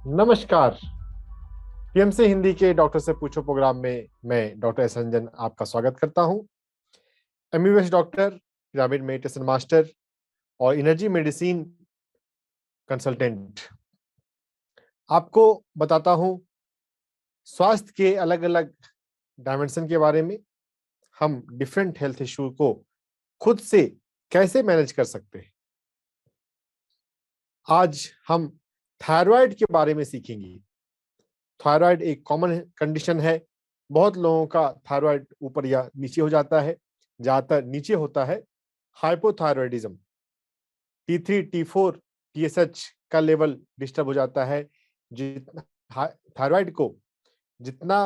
नमस्कार। पीएमसी हिंदी के डॉक्टर से पूछो प्रोग्राम में मैं डॉक्टर एस रंजन आपका स्वागत करता हूं। MBBS doctor, pyramid meditation master और एनर्जी मेडिसिन कंसल्टेंट। आपको बताता हूं स्वास्थ्य के अलग अलग डायमेंशन के बारे में। हम डिफरेंट हेल्थ इश्यू को खुद से कैसे मैनेज कर सकते हैं। आज हम थायराइड के बारे में सीखेंगे। थायराइड एक कॉमन कंडीशन है। बहुत लोगों का थायराइड ऊपर या नीचे हो जाता है, ज्यादातर नीचे होता है। हाइपोथायरॉयडिज्म, T3 T4 TSH का लेवल डिस्टर्ब हो जाता है। जितना थायराइड को जितना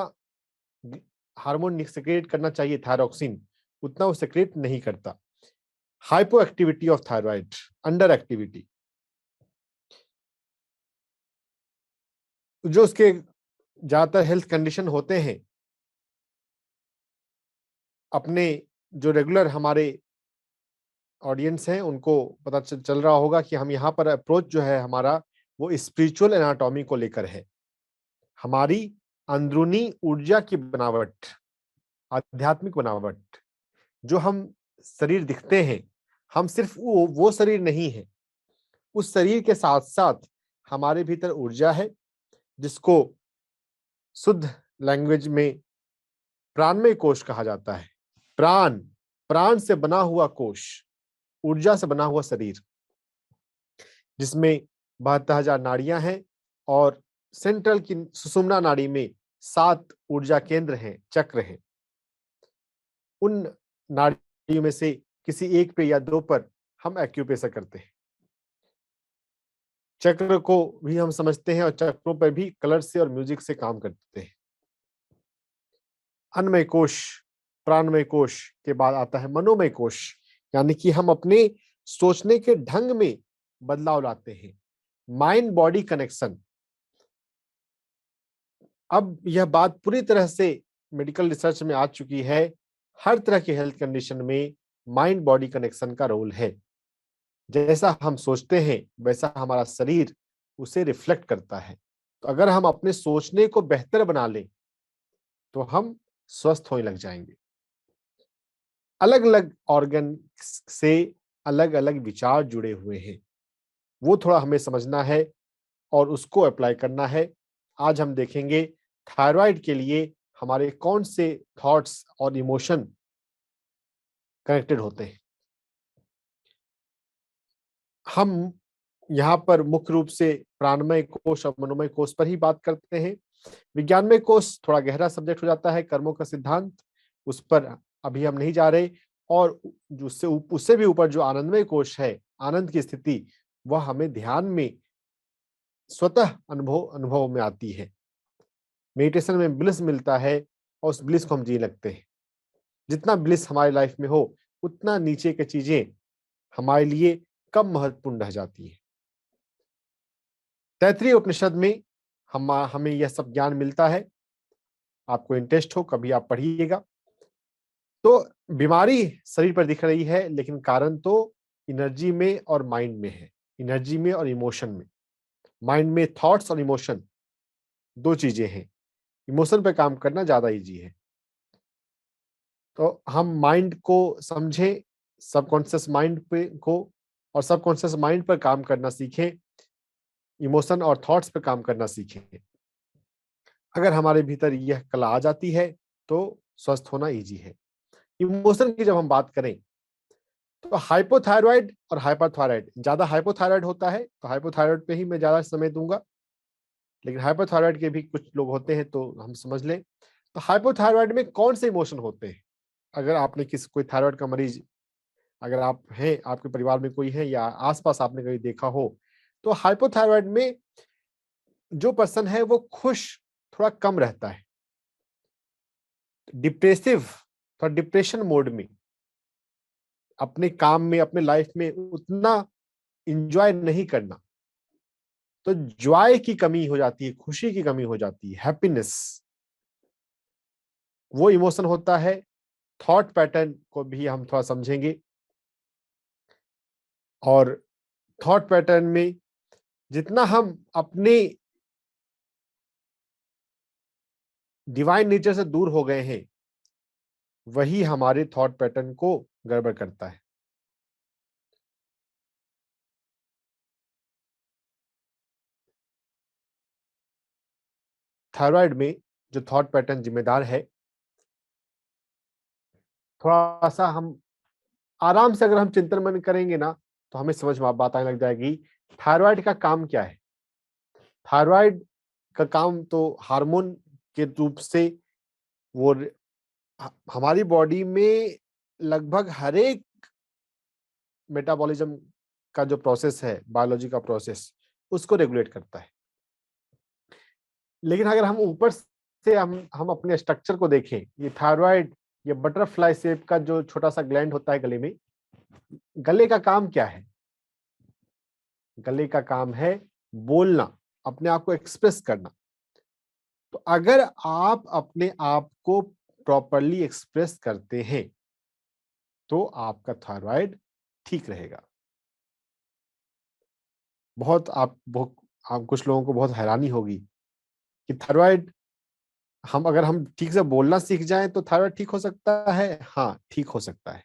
हार्मोन सेक्रेट करना चाहिए थायरोक्सिन, उतना वो सेक्रेट नहीं करता। Hypo activity of thyroid, under activity, जो उसके ज्यादातर हेल्थ कंडीशन होते हैं। अपने जो रेगुलर हमारे ऑडियंस हैं उनको पता चल रहा होगा कि हम यहाँ पर अप्रोच जो है हमारा, वो स्पिरिचुअल एनाटॉमी को लेकर है। हमारी अंदरूनी ऊर्जा की बनावट, आध्यात्मिक बनावट, जो हम शरीर दिखते हैं, हम सिर्फ वो शरीर नहीं है। उस शरीर के साथ साथ हमारे भीतर ऊर्जा है, जिसको शुद्ध लैंग्वेज में प्राणमय कोश कहा जाता है। प्राण, प्राण से बना हुआ कोश, ऊर्जा से बना हुआ शरीर, जिसमें 72,000 नाड़ियां हैं और सेंट्रल की सुषुम्ना नाड़ी में 7 ऊर्जा केंद्र हैं, चक्र हैं। उन नाड़ियों में से किसी एक पे या दो पर हम एक्यूप्रेशर करते हैं। चक्र को भी हम समझते हैं और चक्रों पर भी कलर से और म्यूजिक से काम करते हैं। अन्नमय कोश, प्राणमय कोश के बाद आता है मनोमय कोश, यानी कि हम अपने सोचने के ढंग में बदलाव लाते हैं। Mind body connection. अब यह बात पूरी तरह से मेडिकल रिसर्च में आ चुकी है। हर तरह के हेल्थ कंडीशन में माइंड बॉडी कनेक्शन का रोल है। जैसा हम सोचते हैं वैसा हमारा शरीर उसे रिफ्लेक्ट करता है। तो अगर हम अपने सोचने को बेहतर बना लें तो हम स्वस्थ होने लग जाएंगे। अलग अलग ऑर्गन से अलग अलग विचार जुड़े हुए हैं, वो थोड़ा हमें समझना है और उसको अप्लाई करना है। आज हम देखेंगे थायराइड के लिए हमारे कौन से थॉट्स और इमोशन कनेक्टेड होते हैं। हम यहाँ पर मुख्य रूप से प्राणमय कोश और मनोमय कोश पर ही बात करते हैं। विज्ञानमय कोश थोड़ा गहरा सब्जेक्ट हो जाता है, कर्मों का सिद्धांत, उस पर अभी हम नहीं जा रहे। और जो उससे भी ऊपर जो आनंदमय कोश है, आनंद की स्थिति, वह हमें ध्यान में स्वतः अनुभव अनुभव में आती है। मेडिटेशन में ब्लिस मिलता है और उस ब्लिस को हम जी लगते हैं। जितना ब्लिस हमारी लाइफ में हो, उतना नीचे की चीजें हमारे लिए कम महत्वपूर्ण रह जाती है। तैत्तिरीय उपनिषद में हमें यह सब ज्ञान मिलता है। आपको इंटरेस्ट हो कभी आप पढ़िएगा। तो बीमारी शरीर पर दिख रही है, लेकिन कारण तो एनर्जी में और माइंड में है। एनर्जी में और इमोशन में। माइंड में थॉट्स और इमोशन दो चीजें हैं। इमोशन पे काम करना ज्यादा इजी है। तो हम माइंड को समझें, सबकॉन्शियस माइंड पे को, और सबकॉन्शियस माइंड पर काम करना सीखें। इमोशन और थॉट्स पे काम करना सीखें। अगर हमारे भीतर यह कला आ जाती है तो स्वस्थ होना इजी है। इमोशन की जब हम बात करें तो हाइपोथायराइड और हाइपरथायराइड, ज्यादा हाइपोथायराइड होता है तो हाइपोथायराइड पे ही मैं ज्यादा समय दूंगा, लेकिन हाइपोथायराइड के भी कुछ लोग होते हैं तो हम समझ लें। तो हाइपोथायराइड में कौन से इमोशन होते हैं? अगर आपने किसी कोई थायराइड का मरीज, अगर आप हैं, आपके परिवार में कोई है या आसपास आपने कभी देखा हो, तो हाइपोथायराइड में जो पर्सन है वो खुश थोड़ा कम रहता है। डिप्रेसिव, थोड़ा डिप्रेशन मोड में, अपने काम में, अपने लाइफ में उतना इंजॉय नहीं करना। तो जॉय की कमी हो जाती है, खुशी की कमी हो जाती है, हैप्पीनेस, वो इमोशन होता है। थॉट पैटर्न को भी हम थोड़ा समझेंगे। और थॉट पैटर्न में जितना हम अपने डिवाइन नेचर से दूर हो गए हैं, वही हमारे थॉट पैटर्न को गड़बड़ करता है। थायराइड में जो थॉट पैटर्न जिम्मेदार है, थोड़ा सा हम आराम से अगर हम चिंतन मन करेंगे ना, तो हमें समझ में बात आने लग जाएगी। थायराइड का काम क्या है? थायराइड का काम तो हार्मोन के रूप से वो हमारी बॉडी में लगभग हर एक मेटाबॉलिज्म का जो प्रोसेस है, बायोलॉजी का प्रोसेस, उसको रेगुलेट करता है। लेकिन अगर हम ऊपर से हम अपने स्ट्रक्चर को देखें, ये थायराइड, ये बटरफ्लाई शेप का जो छोटा सा ग्लैंड होता है गले में, गले का काम क्या है? गले का काम है बोलना, अपने आप को एक्सप्रेस करना। तो अगर आप अपने आप को प्रॉपरली एक्सप्रेस करते हैं, तो आपका थायराइड ठीक रहेगा। आप कुछ लोगों को बहुत हैरानी होगी कि थायराइड, अगर हम ठीक से बोलना सीख जाएं तो थायराइड ठीक हो सकता है। हाँ, ठीक हो सकता है।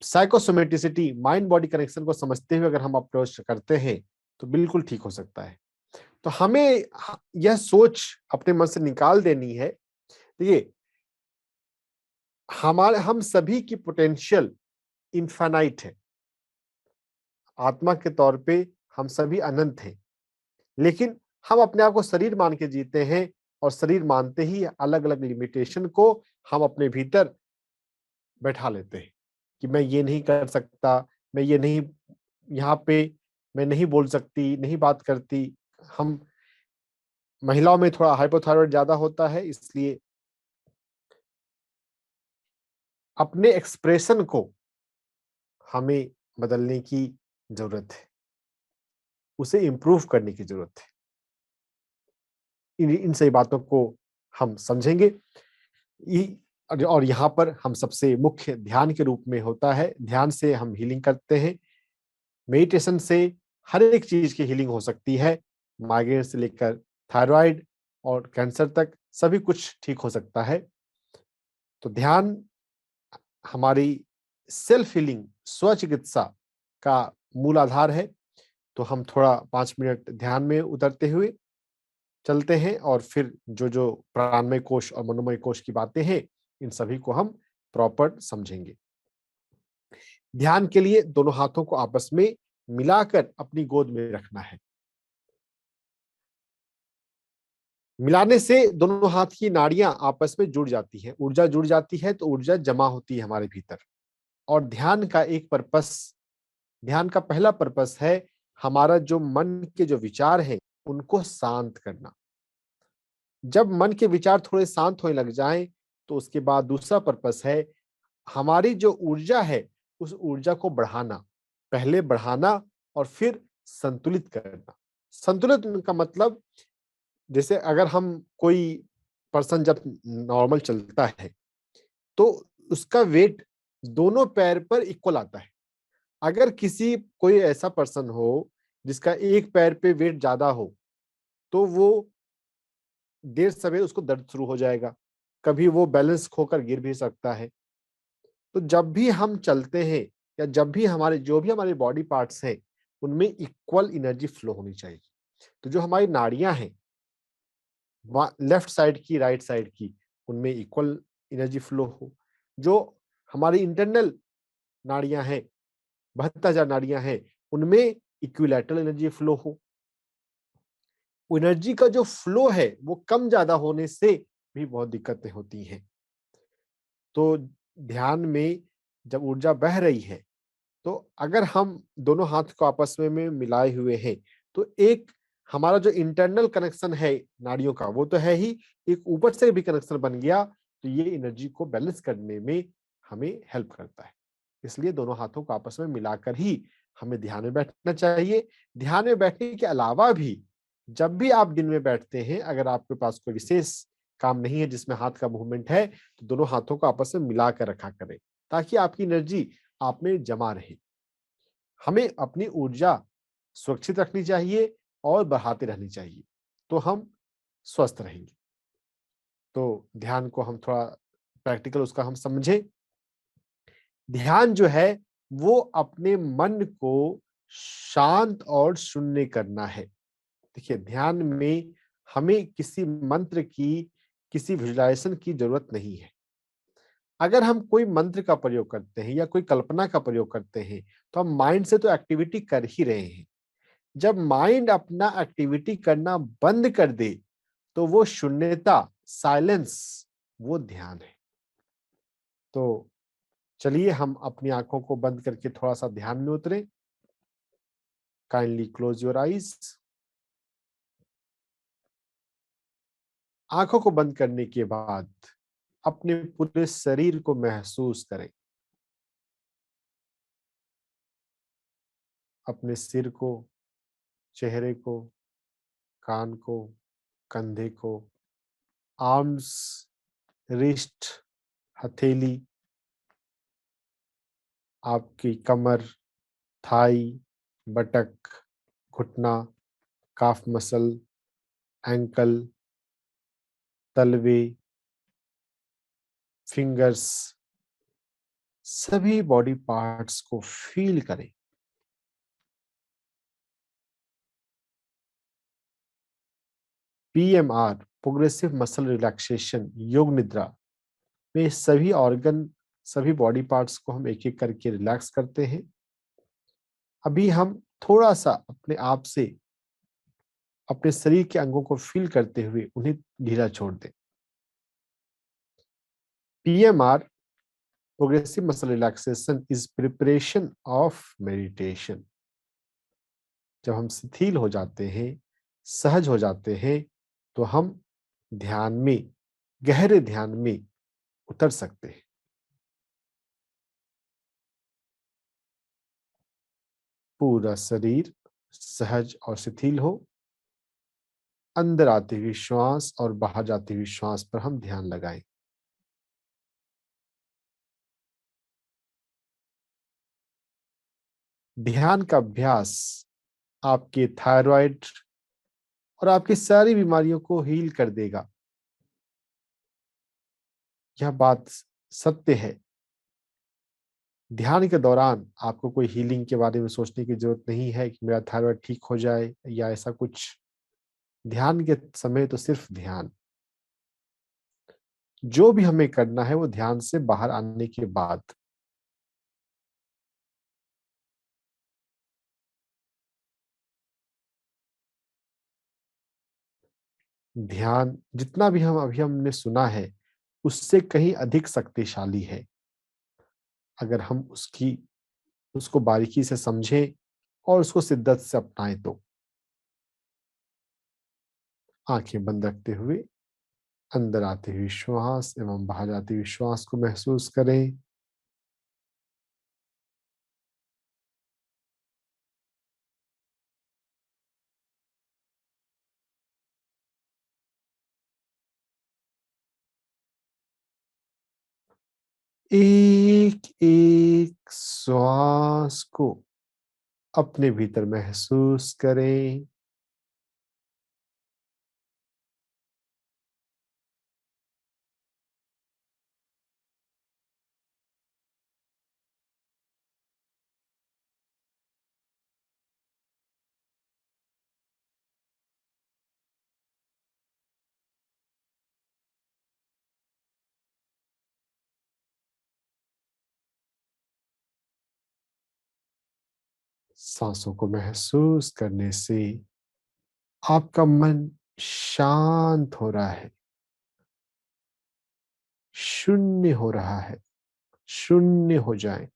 साइकोसोमेटिसिटी, माइंड बॉडी कनेक्शन को समझते हुए अगर हम अप्रोच करते हैं, तो बिल्कुल ठीक हो सकता है। तो हमें यह सोच अपने मन से निकाल देनी है। देखिए, हम सभी की पोटेंशियल इनफाइनाइट है। आत्मा के तौर पे हम सभी अनंत हैं, लेकिन हम अपने आप को शरीर मान के जीते हैं, और शरीर मानते ही अलग अलग लिमिटेशन को हम अपने भीतर बैठा लेते हैं कि मैं ये नहीं कर सकता, मैं ये नहीं, यहाँ पे मैं नहीं बोल सकती, नहीं बात करती। हम महिलाओं में थोड़ा हाइपोथायराइड ज्यादा होता है, इसलिए अपने एक्सप्रेशन को हमें बदलने की जरूरत है, उसे इम्प्रूव करने की जरूरत है। इन सही बातों को हम समझेंगे। और यहाँ पर हम सबसे मुख्य ध्यान के रूप में होता है। ध्यान से हम हीलिंग करते हैं। मेडिटेशन से हर एक चीज की हीलिंग हो सकती है। माइग्रेन से लेकर थायराइड और कैंसर तक सभी कुछ ठीक हो सकता है। तो ध्यान हमारी सेल्फ हीलिंग, स्व चिकित्सा का मूल आधार है। तो हम थोड़ा 5 मिनट ध्यान में उतरते हुए चलते हैं, और फिर जो जो प्राणमय कोश और मनोमय कोश की बातें हैं, इन सभी को हम प्रॉपर समझेंगे। ध्यान के लिए दोनों हाथों को आपस में मिलाकर अपनी गोद में रखना है। मिलाने से दोनों हाथ की नाड़ियां आपस में जुड़ जाती हैं, ऊर्जा जुड़ जाती है, तो ऊर्जा जमा होती है हमारे भीतर। और ध्यान का पहला पर्पस है हमारा जो मन के जो विचार हैं, उनको शांत करना। जब मन के विचार थोड़े शांत होने लग जाएं, तो उसके बाद दूसरा पर्पस है हमारी जो ऊर्जा है, उस ऊर्जा को बढ़ाना। पहले बढ़ाना और फिर संतुलित करना। संतुलित का मतलब, जैसे अगर हम कोई पर्सन जब नॉर्मल चलता है, तो उसका वेट दोनों पैर पर इक्वल आता है। अगर कोई ऐसा पर्सन हो जिसका एक पैर पे वेट ज्यादा हो, तो वो देर सवेर उसको दर्द शुरू हो जाएगा, कभी वो बैलेंस खोकर गिर भी सकता है। तो जब भी हम चलते हैं, या जब भी जो भी हमारे बॉडी पार्ट्स हैं, उनमें इक्वल एनर्जी फ्लो होनी चाहिए। तो जो हमारी नाड़ियां हैं, लेफ्ट साइड की, राइट साइड की, उनमें इक्वल एनर्जी फ्लो हो। जो हमारी इंटरनल नाड़ियां हैं, 72,000 नाड़ियां हैं, उनमें इक्विलैटरल एनर्जी फ्लो हो। एनर्जी का जो फ्लो है, वो कम ज्यादा होने से भी बहुत दिक्कतें होती हैं। तो ध्यान में जब ऊर्जा बह रही है, तो अगर हम दोनों हाथ को आपस में मिलाए हुए हैं, तो एक हमारा जो इंटरनल कनेक्शन है नाड़ियों का, वो तो है ही, एक ऊपर से भी कनेक्शन बन गया, तो ये एनर्जी को बैलेंस करने में हमें हेल्प करता है। इसलिए दोनों हाथों को आपस में मिलाकर ही हमें ध्यान में बैठना चाहिए। ध्यान में बैठने के अलावा भी, जब भी आप दिन में बैठते हैं, अगर आपके पास कोई विशेष काम नहीं है जिसमें हाथ का मूवमेंट है, तो दोनों हाथों को आपस में मिला कर रखा करें, ताकि आपकी एनर्जी आप में जमा रहे। हमें अपनी ऊर्जा सुरक्षित रखनी चाहिए और बढ़ाते रहनी चाहिए, तो हम स्वस्थ रहेंगे। तो ध्यान को हम थोड़ा प्रैक्टिकल उसका हम समझें। ध्यान जो है वो अपने मन को शांत और शून्य करना है। देखिए, ध्यान में हमें किसी मंत्र की, किसी विजुअलाइजेशन की जरूरत नहीं है। अगर हम कोई मंत्र का प्रयोग करते हैं या कोई कल्पना का प्रयोग करते हैं, तो हम माइंड से तो एक्टिविटी कर ही रहे हैं। जब माइंड अपना एक्टिविटी करना बंद कर दे, तो वो शून्यता, साइलेंस, वो ध्यान है। तो चलिए हम अपनी आंखों को बंद करके थोड़ा सा ध्यान में उतरे। Kindly close your eyes. आंखों को बंद करने के बाद अपने पूरे शरीर को महसूस करें। अपने सिर को, चेहरे को, कान को, कंधे को, आर्म्स, रिस्ट, हथेली, आपकी कमर, थाई, बटक, घुटना, काफ मसल, एंकल, तलवे, फिंगर्स, सभी बॉडी पार्ट्स को फील करें। पीएमआर, प्रोग्रेसिव मसल रिलैक्सेशन, योग निद्रा में सभी ऑर्गन, सभी बॉडी पार्ट्स को हम एक एक करके रिलैक्स करते हैं। अभी हम थोड़ा सा अपने आप से अपने शरीर के अंगों को फील करते हुए उन्हें ढीला छोड़ दें। PMR, progressive muscle relaxation, is preparation of meditation. जब हम शिथिल हो जाते हैं, सहज हो जाते हैं, तो हम ध्यान में, गहरे ध्यान में उतर सकते हैं। पूरा शरीर सहज और शिथिल हो। अंदर आते हुए श्वास और बाहर जाते हुए श्वास पर हम ध्यान लगाएं। ध्यान का अभ्यास आपके थायराइड और आपकी सारी बीमारियों को हील कर देगा। यह बात सत्य है। ध्यान के दौरान आपको कोई हीलिंग के बारे में सोचने की जरूरत नहीं है कि मेरा थायराइड ठीक हो जाए या ऐसा कुछ। ध्यान के समय तो सिर्फ ध्यान। जो भी हमें करना है वो ध्यान से बाहर आने के बाद। ध्यान जितना भी हम अभी हमने सुना है, उससे कहीं अधिक शक्तिशाली है, अगर हम उसको बारीकी से समझें और उसको शिद्दत से अपनाएं तो। आंखें बंद रखते हुए अंदर आते हुए श्वास एवं बाहर जाते हुए श्वास को महसूस करें। एक एक श्वास को अपने भीतर महसूस करें। सांसों को महसूस करने से आपका मन शांत हो रहा है, शून्य हो रहा है। शून्य हो जाए।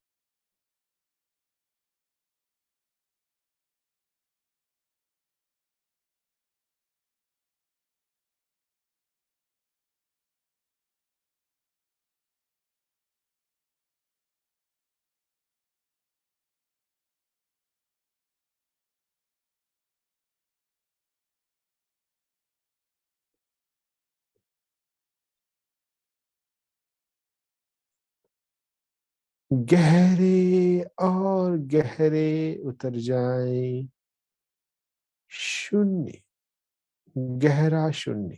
गहरे और गहरे उतर जाएं। शून्य, गहरा शून्य।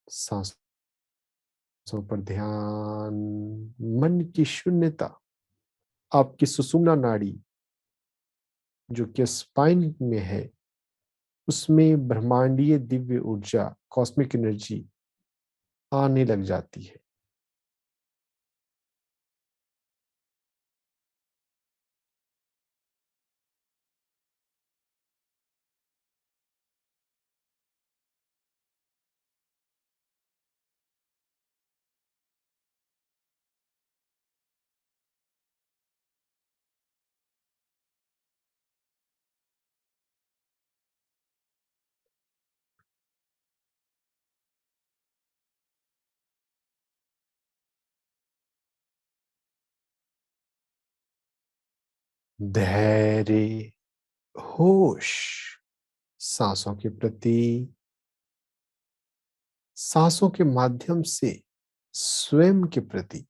सांसों पर ध्यान, मन की शून्यता, आपकी सुषुम्ना नाड़ी जो कि स्पाइन में है, उसमें ब्रह्मांडीय दिव्य ऊर्जा, कॉस्मिक एनर्जी आने लग जाती है। धैर्य, होश, सांसों के प्रति, सांसों के माध्यम से स्वयं के प्रति।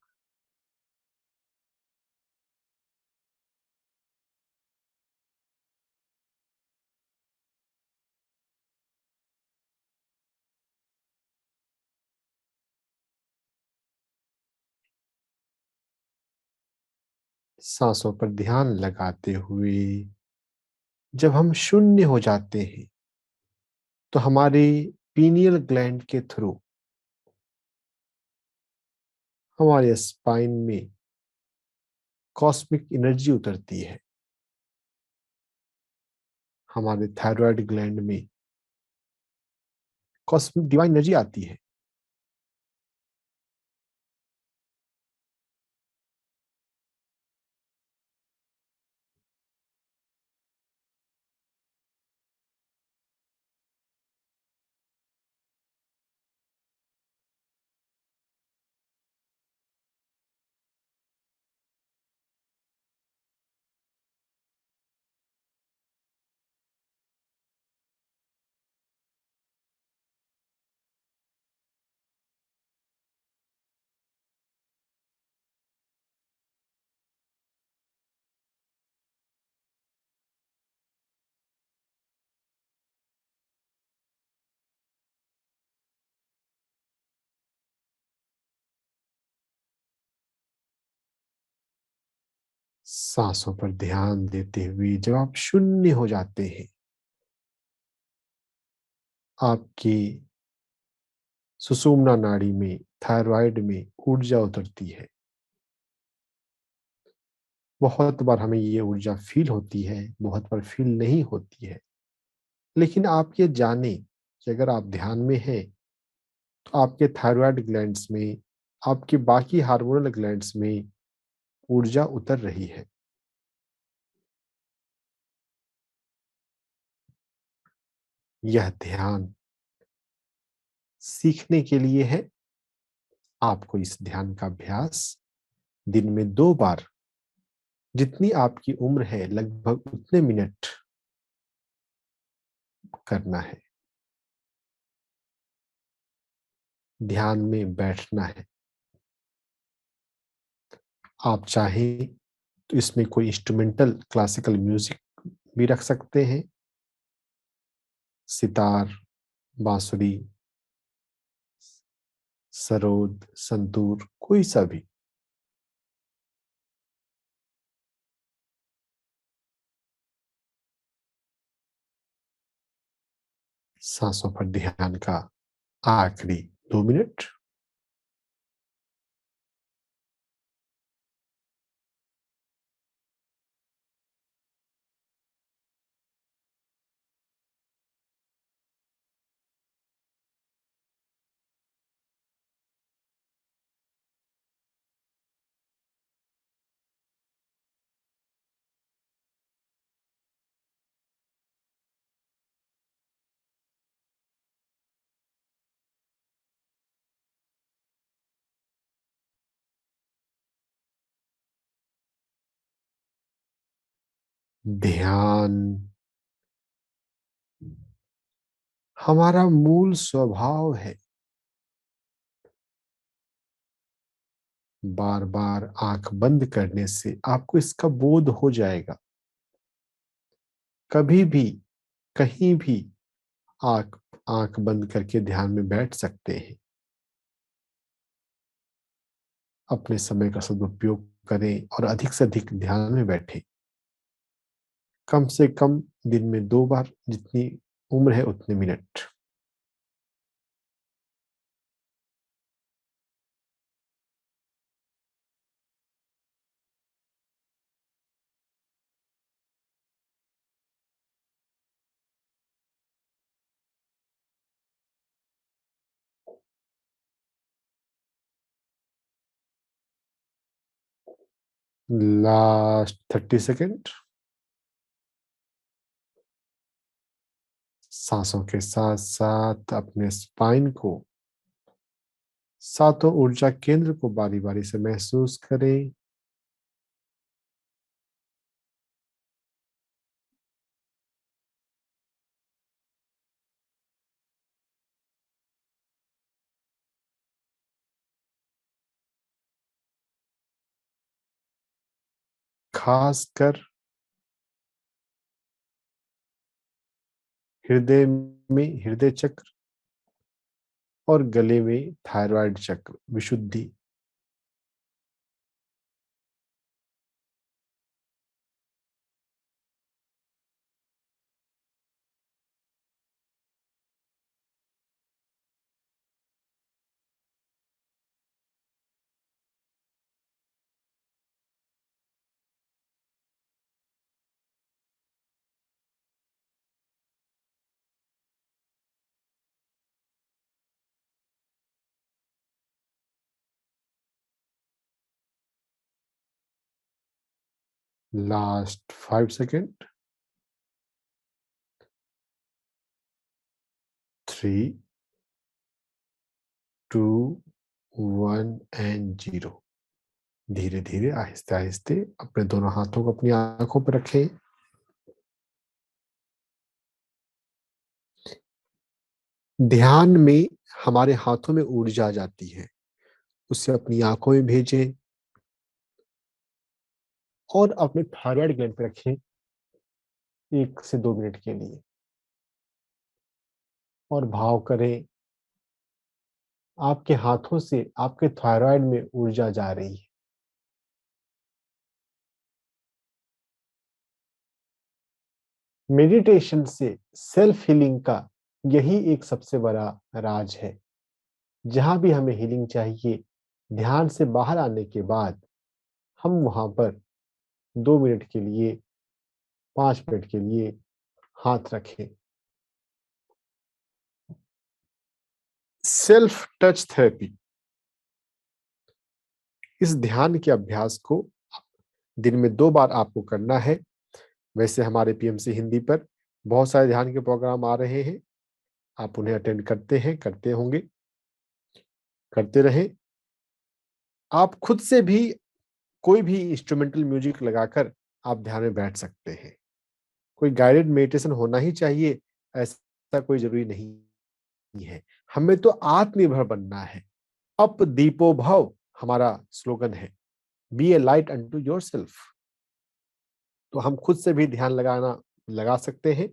सांसों पर ध्यान लगाते हुए जब हम शून्य हो जाते हैं तो हमारे पीनियल ग्लैंड के थ्रू हमारे स्पाइन में कॉस्मिक एनर्जी उतरती है, हमारे थायराइड ग्लैंड में कॉस्मिक डिवाइन एनर्जी आती है। सांसों पर ध्यान देते हुए जब आप शून्य हो जाते हैं, आपकी सुषुम्ना नाड़ी में, थायराइड में ऊर्जा उतरती है। बहुत बार हमें ये ऊर्जा फील होती है, बहुत बार फील नहीं होती है, लेकिन आप ये जाने कि अगर आप ध्यान में हैं तो आपके थायराइड ग्लैंड्स में, आपके बाकी हार्मोनल ग्लैंड्स में ऊर्जा उतर रही है। यह ध्यान सीखने के लिए है। आपको इस ध्यान का अभ्यास दिन में 2 बार, जितनी आपकी उम्र है लगभग उतने मिनट करना है। ध्यान में बैठना है। आप चाहें तो इसमें कोई इंस्ट्रूमेंटल क्लासिकल म्यूजिक भी रख सकते हैं, सितार, बांसुरी, सरोद, संतूर, कोई सा भी। सांसों पर ध्यान का आखिरी 2 मिनट। ध्यान हमारा मूल स्वभाव है। बार बार आंख बंद करने से आपको इसका बोध हो जाएगा। कभी भी, कहीं भी आंख आंख बंद करके ध्यान में बैठ सकते हैं। अपने समय का सदुपयोग करें और अधिक से अधिक ध्यान में बैठें। कम से कम दिन में 2 बार, जितनी उम्र है उतने मिनट। Last 30 second. सांसों के साथ साथ अपने स्पाइन को, सातों ऊर्जा केंद्र को बारी बारी से महसूस करें। खासकर हृदय में हृदय चक्र और गले में थायराइड चक्र विशुद्धि। Last 5 second. 3, 2, 1 एंड 0। धीरे धीरे आहिस्ते आहिस्ते अपने दोनों हाथों को अपनी आंखों पर रखें। ध्यान में हमारे हाथों में ऊर्जा आ जाती है, उसे अपनी आंखों में भेजें और अपने थायराइड ग्लैंड पे रखें 1 से 2 मिनट के लिए और भाव करें आपके हाथों से आपके थायराइड में ऊर्जा जा रही है। मेडिटेशन से सेल्फ हीलिंग का यही एक सबसे बड़ा राज है। जहां भी हमें हीलिंग चाहिए, ध्यान से बाहर आने के बाद हम वहां पर 2 मिनट के लिए, 5 मिनट के लिए हाथ रखें। सेल्फ टच थेरेपी, इस ध्यान के अभ्यास को दिन में 2 बार आपको करना है। वैसे हमारे पीएमसी हिंदी पर बहुत सारे ध्यान के प्रोग्राम आ रहे हैं, आप उन्हें अटेंड करते हैं, करते होंगे, करते रहें। आप खुद से भी कोई भी इंस्ट्रूमेंटल म्यूजिक लगाकर आप ध्यान में बैठ सकते हैं। कोई गाइडेड मेडिटेशन होना ही चाहिए, ऐसा कोई जरूरी नहीं है। हमें तो आत्मनिर्भर बनना है। अप दीपो भव हमारा स्लोगन है, बी ए लाइट अनटू योरसेल्फ। तो हम खुद से भी ध्यान लगा सकते हैं।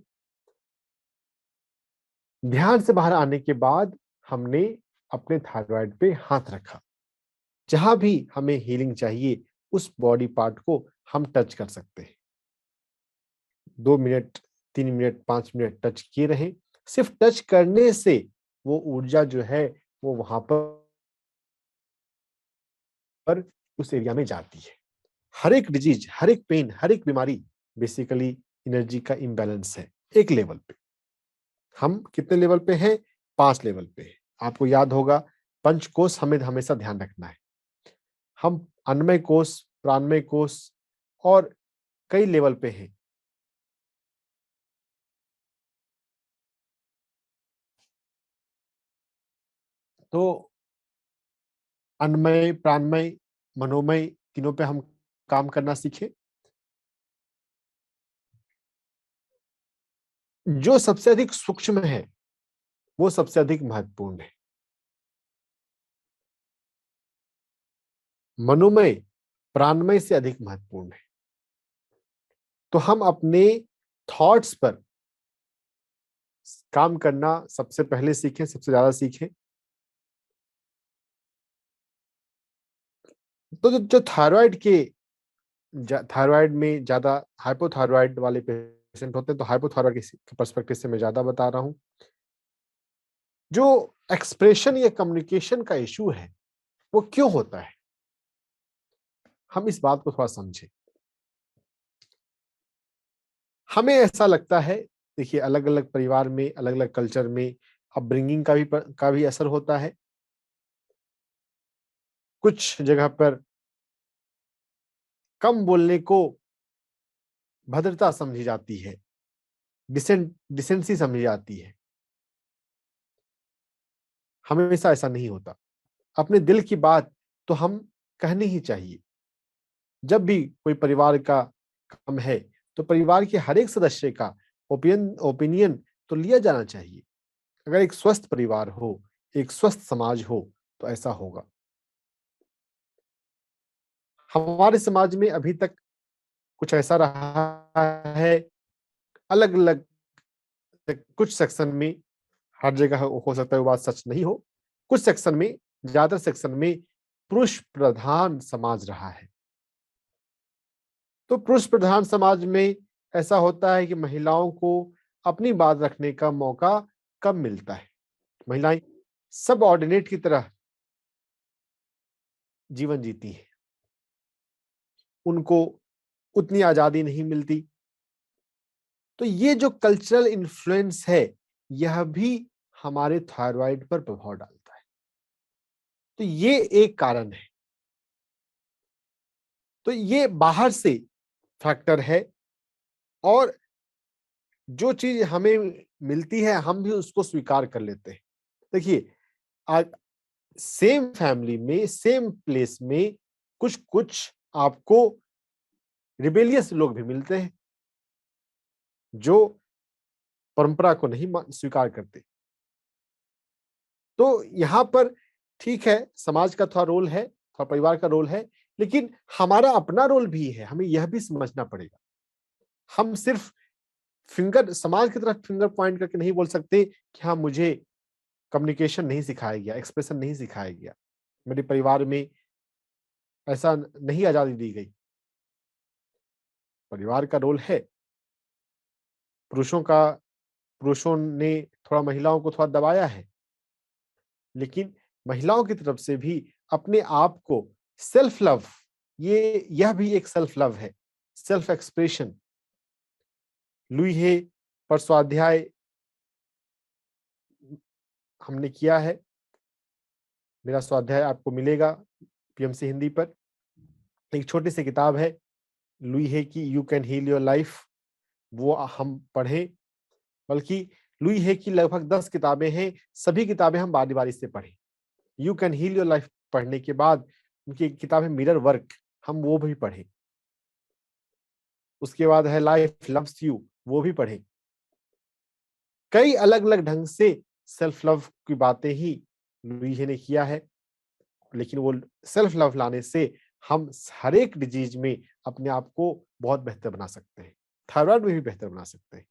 ध्यान से बाहर आने के बाद हमने अपने थायराइड पे हाथ रखा। जहां भी हमें हीलिंग चाहिए उस बॉडी पार्ट को हम टच कर सकते हैं। 2 मिनट, 3 मिनट, 5 मिनट टच किए रहें। सिर्फ टच करने से वो ऊर्जा जो है वो वहां पर उस एरिया में जाती है। हर एक डिजीज, हर एक पेन, हर एक बीमारी बेसिकली एनर्जी का इम्बैलेंस है। एक लेवल पे हम कितने लेवल पे हैं? 5 लेवल पे हैं। आपको याद होगा पंचकोश हमें हमेशा ध्यान रखना है। हम अन्नमय कोश, प्राणमय कोश और कई लेवल पे हैं। तो अन्नमय, प्राणमय, मनोमय, तीनों पे हम काम करना सीखें। जो सबसे अधिक सूक्ष्म है वो सबसे अधिक महत्वपूर्ण है। मनोमय प्राणमय से अधिक महत्वपूर्ण है। तो हम अपने थॉट्स पर काम करना सबसे पहले सीखें, सबसे ज्यादा सीखें। तो जो थायराइड के थायराइड में ज्यादा हाइपोथायराइड वाले पेशेंट होते हैं, तो हाइपोथायराइड के पर्सपेक्टिव से मैं ज्यादा बता रहा हूं। जो एक्सप्रेशन या कम्युनिकेशन का इशू है वो क्यों होता है, हम इस बात को थोड़ा समझें। हमें ऐसा लगता है, देखिए अलग अलग परिवार में, अलग अलग कल्चर में अपब्रिंगिंग का भी असर होता है। कुछ जगह पर कम बोलने को भद्रता समझी जाती है, डिसेंसी समझी जाती है। हमेशा ऐसा नहीं होता। अपने दिल की बात तो हम कहनी ही चाहिए। जब भी कोई परिवार का काम है तो परिवार के हर एक सदस्य का ओपिनियन तो लिया जाना चाहिए। अगर एक स्वस्थ परिवार हो, एक स्वस्थ समाज हो, तो ऐसा होगा। हमारे समाज में अभी तक कुछ ऐसा रहा है, अलग अलग कुछ सेक्शन में, हर जगह हो सकता है वो बात सच नहीं हो, कुछ सेक्शन में, ज्यादातर सेक्शन में पुरुष प्रधान समाज रहा है। तो पुरुष प्रधान समाज में ऐसा होता है कि महिलाओं को अपनी बात रखने का मौका कम मिलता है। महिलाएं सबऑर्डिनेट की तरह जीवन जीती हैं, उनको उतनी आजादी नहीं मिलती। तो ये जो कल्चरल इन्फ्लुएंस है, यह भी हमारे थायराइड पर प्रभाव डालता है। तो ये एक कारण है। तो ये बाहर से फैक्टर है, और जो चीज हमें मिलती है हम भी उसको स्वीकार कर लेते हैं। देखिए, आज सेम फैमिली में, सेम प्लेस में कुछ कुछ आपको रिबेलियस लोग भी मिलते हैं, जो परंपरा को नहीं स्वीकार करते। तो यहाँ पर ठीक है, समाज का थोड़ा रोल है, थोड़ा परिवार का रोल है, लेकिन हमारा अपना रोल भी है। हमें यह भी समझना पड़ेगा। हम सिर्फ समाज की तरफ फिंगर पॉइंट करके नहीं बोल सकते कि हाँ, मुझे कम्युनिकेशन नहीं सिखाया गया, एक्सप्रेशन नहीं सिखाया गया, मेरे परिवार में ऐसा नहीं आजादी दी गई। परिवार का रोल है। पुरुषों ने थोड़ा महिलाओं को थोड़ा दबाया है, लेकिन महिलाओं की तरफ से भी अपने आप को सेल्फ लव, यह भी एक सेल्फ लव है, सेल्फ एक्सप्रेशन। लुई हे पर स्वाध्याय हमने किया है, मेरा स्वाध्याय आपको मिलेगा पीएमसी हिंदी पर। एक छोटी सी किताब है लुई हे की, you can heal your life, वो हम पढ़ें। बल्कि लुई हे की लगभग 10 किताबें हैं, सभी किताबें हम बारी बारी से पढ़ें। You can heal your life पढ़ने के बाद उनकी एक किताब है मिरर वर्क, हम वो भी पढ़ें। उसके बाद है लाइफ लव्स यू, वो भी पढ़ें। कई अलग अलग ढंग से सेल्फ लव की बातें ही लुई ने किया है, लेकिन वो सेल्फ लव लाने से हम हर एक डिजीज में अपने आप को बहुत बेहतर बना सकते हैं, थायराइड में भी बेहतर बना सकते हैं।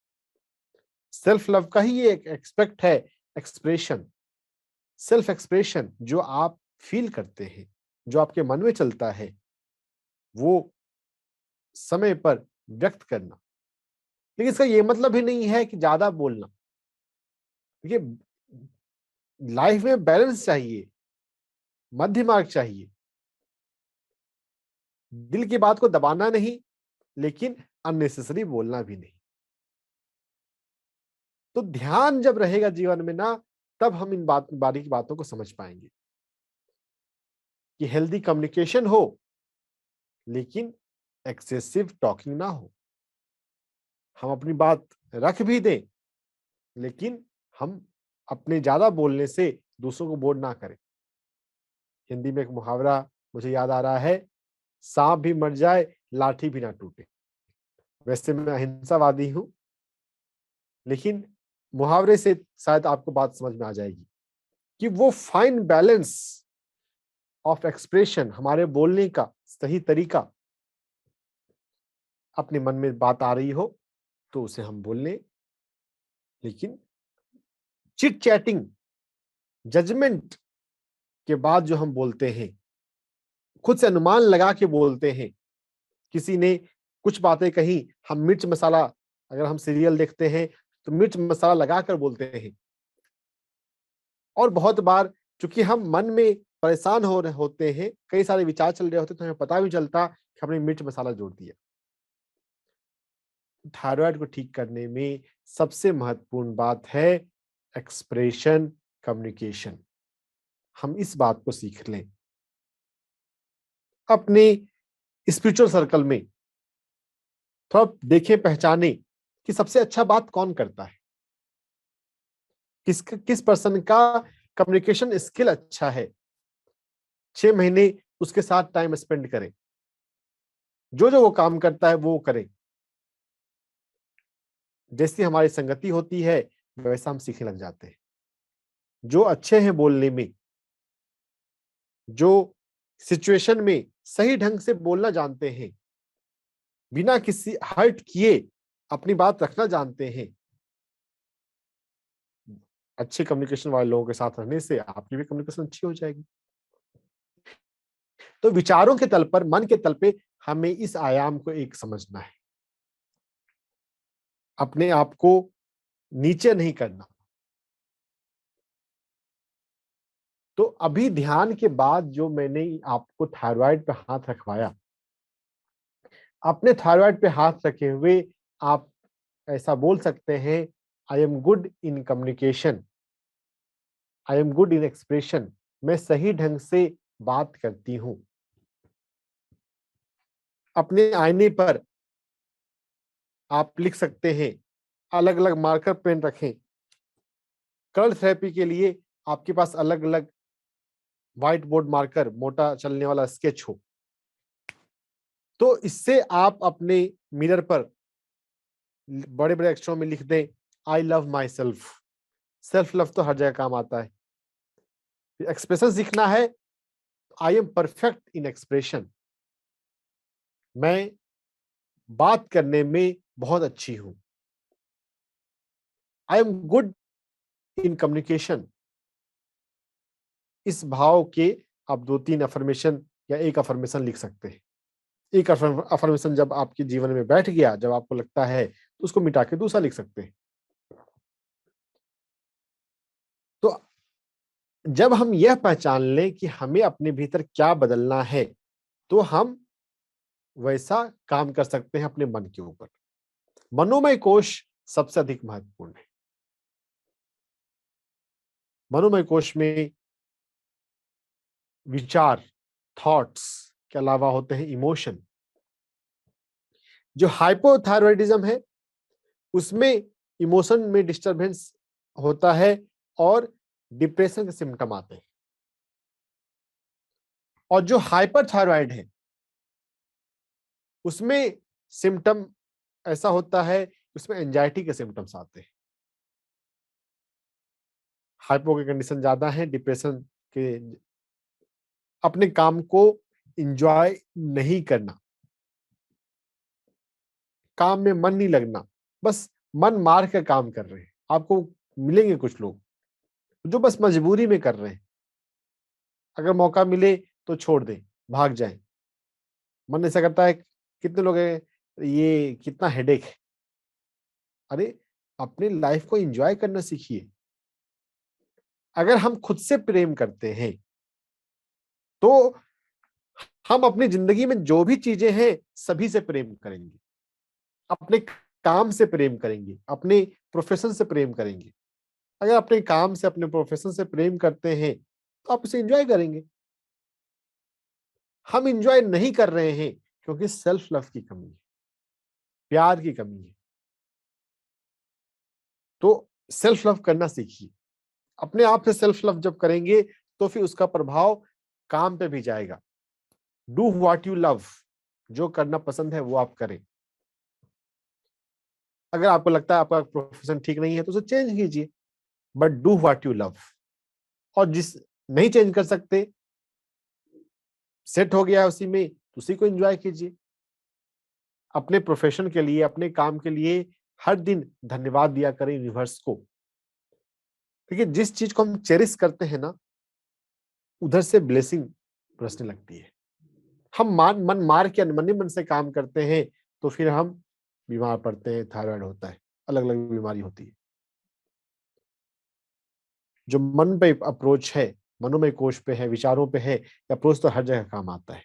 सेल्फ लव का ही एक एक्सपेक्ट है, एक्सप्रेशन। सेल्फ एक्सप्रेशन जो आप फील करते हैं, जो आपके मन में चलता है, वो समय पर व्यक्त करना। लेकिन इसका ये मतलब ही नहीं है कि ज्यादा बोलना। देखिए, लाइफ में बैलेंस चाहिए, मध्य मार्ग चाहिए। दिल की बात को दबाना नहीं, लेकिन अननेसेसरी बोलना भी नहीं। तो ध्यान जब रहेगा जीवन में ना, तब हम इन बारीकी बातों को समझ पाएंगे कि हेल्दी कम्युनिकेशन हो, लेकिन एक्सेसिव टॉकिंग ना हो। हम अपनी बात रख भी दें, लेकिन हम अपने ज्यादा बोलने से दूसरों को बोर ना करें। हिंदी में एक मुहावरा मुझे याद आ रहा है, सांप भी मर जाए, लाठी भी ना टूटे। वैसे मैं अहिंसावादी हूं, लेकिन मुहावरे से शायद आपको बात समझ में आ जाएगी कि वो फाइन बैलेंस ऑफ एक्सप्रेशन, हमारे बोलने का सही तरीका, अपने मन में बात आ रही हो तो उसे हम बोल लें, लेकिन चिट चैटिंग, जजमेंट के बाद जो हम बोलते हैं, खुद से अनुमान लगा के बोलते हैं। किसी ने कुछ बातें कही, हम मिर्च मसाला, अगर हम सीरियल देखते हैं तो मिर्च मसाला लगाकर बोलते हैं। और बहुत बार चूंकि हम मन में परेशान हो रहे होते हैं, कई सारे विचार चल रहे होते हैं, तो हमें पता भी चलता कि हमने मिर्च मसाला जोड़ दिया। थायराइड को ठीक करने में सबसे महत्वपूर्ण बात है एक्सप्रेशन, कम्युनिकेशन। हम इस बात को सीख लें। अपने स्पिरिचुअल सर्कल में थोड़ा देखें, पहचाने कि सबसे अच्छा बात कौन करता है, किस पर्सन का कम्युनिकेशन स्किल अच्छा है। 6 महीने उसके साथ टाइम स्पेंड करें, जो जो वो काम करता है वो करें। जैसी हमारी संगति होती है वैसा हम सीखने लग जाते हैं। जो अच्छे हैं बोलने में, जो सिचुएशन में सही ढंग से बोलना जानते हैं, बिना किसी हर्ट किए अपनी बात रखना जानते हैं, अच्छे कम्युनिकेशन वाले लोगों के साथ रहने से आपकी भी कम्युनिकेशन अच्छी हो जाएगी। तो विचारों के तल पर, मन के तल पे हमें इस आयाम को एक समझना है। अपने आप को नीचे नहीं करना। तो अभी ध्यान के बाद जो मैंने आपको थायराइड पे हाथ रखवाया, अपने थायराइड पे हाथ रखे हुए आप ऐसा बोल सकते हैं, I am good in communication, I am good in expression. मैं सही ढंग से बात करती हूं। अपने आईने पर आप लिख सकते हैं, अलग अलग मार्कर पेन रखें। कलर थेरेपी के लिए आपके पास अलग अलग व्हाइट बोर्ड मार्कर, मोटा चलने वाला स्केच हो, तो इससे आप अपने मिरर पर बड़े बड़े अक्षरों में लिख दें, I love my self. Self love तो हर जगह काम आता है। एक्सप्रेशन सीखना है, I am perfect in expression. मैं बात करने में बहुत अच्छी हूं। I am good in communication. इस भाव के आप 2-3 अफर्मेशन या एक अफर्मेशन लिख सकते हैं। एक अफर्मेशन जब आपके जीवन में बैठ गया, जब आपको लगता है, तो उसको मिटा के दूसरा लिख सकते हैं। तो जब हम यह पहचान लें कि हमें अपने भीतर क्या बदलना है, तो हम वैसा काम कर सकते हैं अपने मन के ऊपर। मनोमय कोश सबसे अधिक महत्वपूर्ण है। मनोमय कोश में विचार, थॉट्स के अलावा होते हैं इमोशन। जो हाइपोथायरॉयडिज्म है उसमें इमोशन में डिस्टरबेंस होता है और डिप्रेशन के सिम्टम आते हैं। और जो हाइपरथायरॉयड है उसमें सिम्टम ऐसा होता है, उसमें एंजाइटी के सिम्टम्स आते हैं। हाइपो की कंडीशन ज्यादा है, डिप्रेशन के, अपने काम को एंजॉय नहीं करना, काम में मन नहीं लगना, बस मन मार कर काम कर रहे हैं। आपको मिलेंगे कुछ लोग जो बस मजबूरी में कर रहे हैं, अगर मौका मिले तो छोड़ दें, भाग जाएं। मन ऐसा करता है, कितने लोग हैं, ये कितना हेडेक है। अरे अपनी लाइफ को एंजॉय करना सीखिए। अगर हम खुद से प्रेम करते हैं तो हम अपनी जिंदगी में जो भी चीजें हैं सभी से प्रेम करेंगे। अपने काम से प्रेम करेंगे, अपने प्रोफेशन से प्रेम करेंगे। अगर अपने काम से, अपने प्रोफेशन से प्रेम करते हैं तो आप इसे एंजॉय करेंगे। हम एंजॉय नहीं कर रहे हैं क्योंकि सेल्फ लव की कमी है, प्यार की कमी है। तो सेल्फ लव करना सीखिए। अपने आप से सेल्फ लव जब करेंगे तो फिर उसका प्रभाव काम पे भी जाएगा। Do what you love. जो करना पसंद है वो आप करें। अगर आपको लगता है आपका प्रोफेशन ठीक नहीं है तो उसे चेंज कीजिए, but do what you love. और जिस नहीं चेंज कर सकते, सेट हो गया है उसी में, तो उसी को एंजॉय कीजिए। अपने प्रोफेशन के लिए, अपने काम के लिए हर दिन धन्यवाद दिया करें यूनिवर्स को। देखिए जिस चीज को हम चेरिश करते हैं ना, उधर से ब्लेसिंग बरसने लगती है। हम मन मार के अनमने मन से काम करते हैं तो फिर हम बीमार पड़ते हैं, थायराइड होता है, अलग अलग बीमारी होती है। जो मन पे अप्रोच है, मनोमय कोश पे है, विचारों पे है, अप्रोच तो हर जगह काम आता है।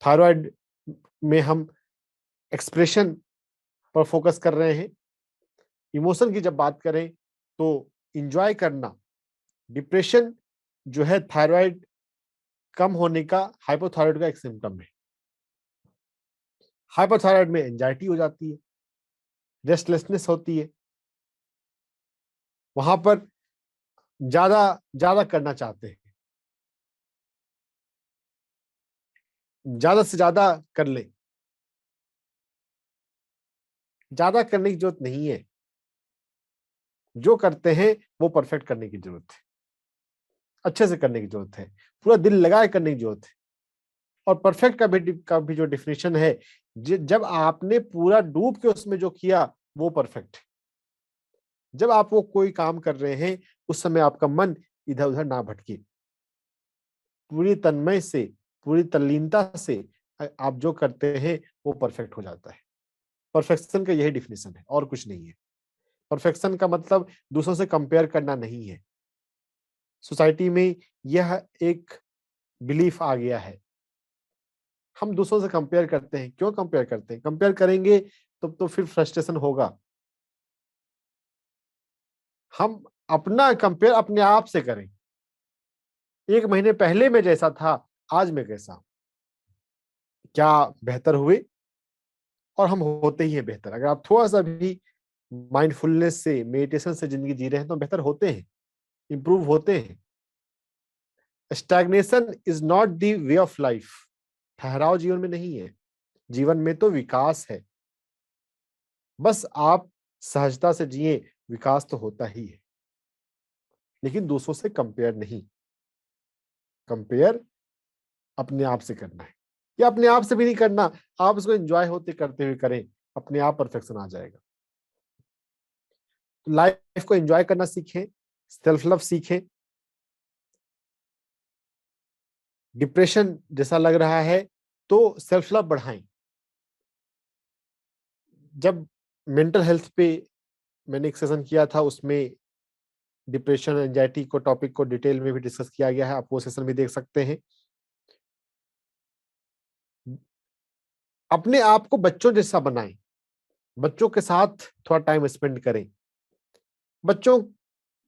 थायराइड में हम एक्सप्रेशन पर फोकस कर रहे हैं। इमोशन की जब बात करें तो इंजॉय करना, डिप्रेशन जो है थायराइड कम होने का, हाइपोथायराइड का एक सिम्पटम है। हाइपोथायराइड में एंजाइटी हो जाती है, रेस्टलेसनेस होती है, वहां पर ज्यादा ज्यादा करना चाहते हैं, ज्यादा से ज्यादा कर ले। ज्यादा करने की जरूरत नहीं है, जो करते हैं वो परफेक्ट करने की जरूरत है, अच्छे से करने की जरूरत है, पूरा दिल लगाए करने की जरूरत है। और परफेक्ट का भी जो डिफिनेशन है, जब आपने पूरा डूब के उसमें जो किया वो परफेक्ट है। जब आप वो कोई काम कर रहे हैं उस समय आपका मन इधर उधर ना भटके, पूरी तन्मय से, पूरी तल्लीनता से आप जो करते हैं वो परफेक्ट हो जाता है। परफेक्शन का यही डिफिनेशन है, और कुछ नहीं है। परफेक्शन का मतलब दूसरों से कंपेयर करना नहीं है। सोसाइटी में यह एक बिलीफ आ गया है, हम दूसरों से कंपेयर करते हैं। क्यों कंपेयर करते हैं? कंपेयर करेंगे तब तो फिर फ्रस्ट्रेशन होगा। हम अपना कंपेयर अपने आप से करें। 1 महीने पहले मैं जैसा था, आज मैं कैसा हूं? क्या बेहतर हुए? और हम होते ही हैं बेहतर। अगर आप थोड़ा सा भी माइंडफुलनेस से, मेडिटेशन से जिंदगी जी रहे हैं तो बेहतर होते हैं, इंप्रूव होते हैं। Stagnation is not the way of life. ठहराव जीवन में नहीं है, जीवन में तो विकास है। बस आप सहजता से जिए, विकास तो होता ही है, लेकिन दूसरों से कंपेयर नहीं। कंपेयर अपने आप से करना है, या अपने आप से भी नहीं करना, आप उसको एंजॉय होते करते हुए करें, अपने आप परफेक्शन आ जाएगा। तो लाइफ को एंजॉय करना सीखें, सेल्फ लव सीखें। डिप्रेशन जैसा लग रहा है तो सेल्फ लव बढ़ाएं। जब मेंटल हेल्थ पे मैंने एक सेशन किया था, उसमें डिप्रेशन एंजाइटी को टॉपिक को डिटेल में भी डिस्कस किया गया है, आप वो सेशन भी देख सकते हैं। अपने आप को बच्चों जैसा बनाएं, बच्चों के साथ थोड़ा टाइम स्पेंड करें। बच्चों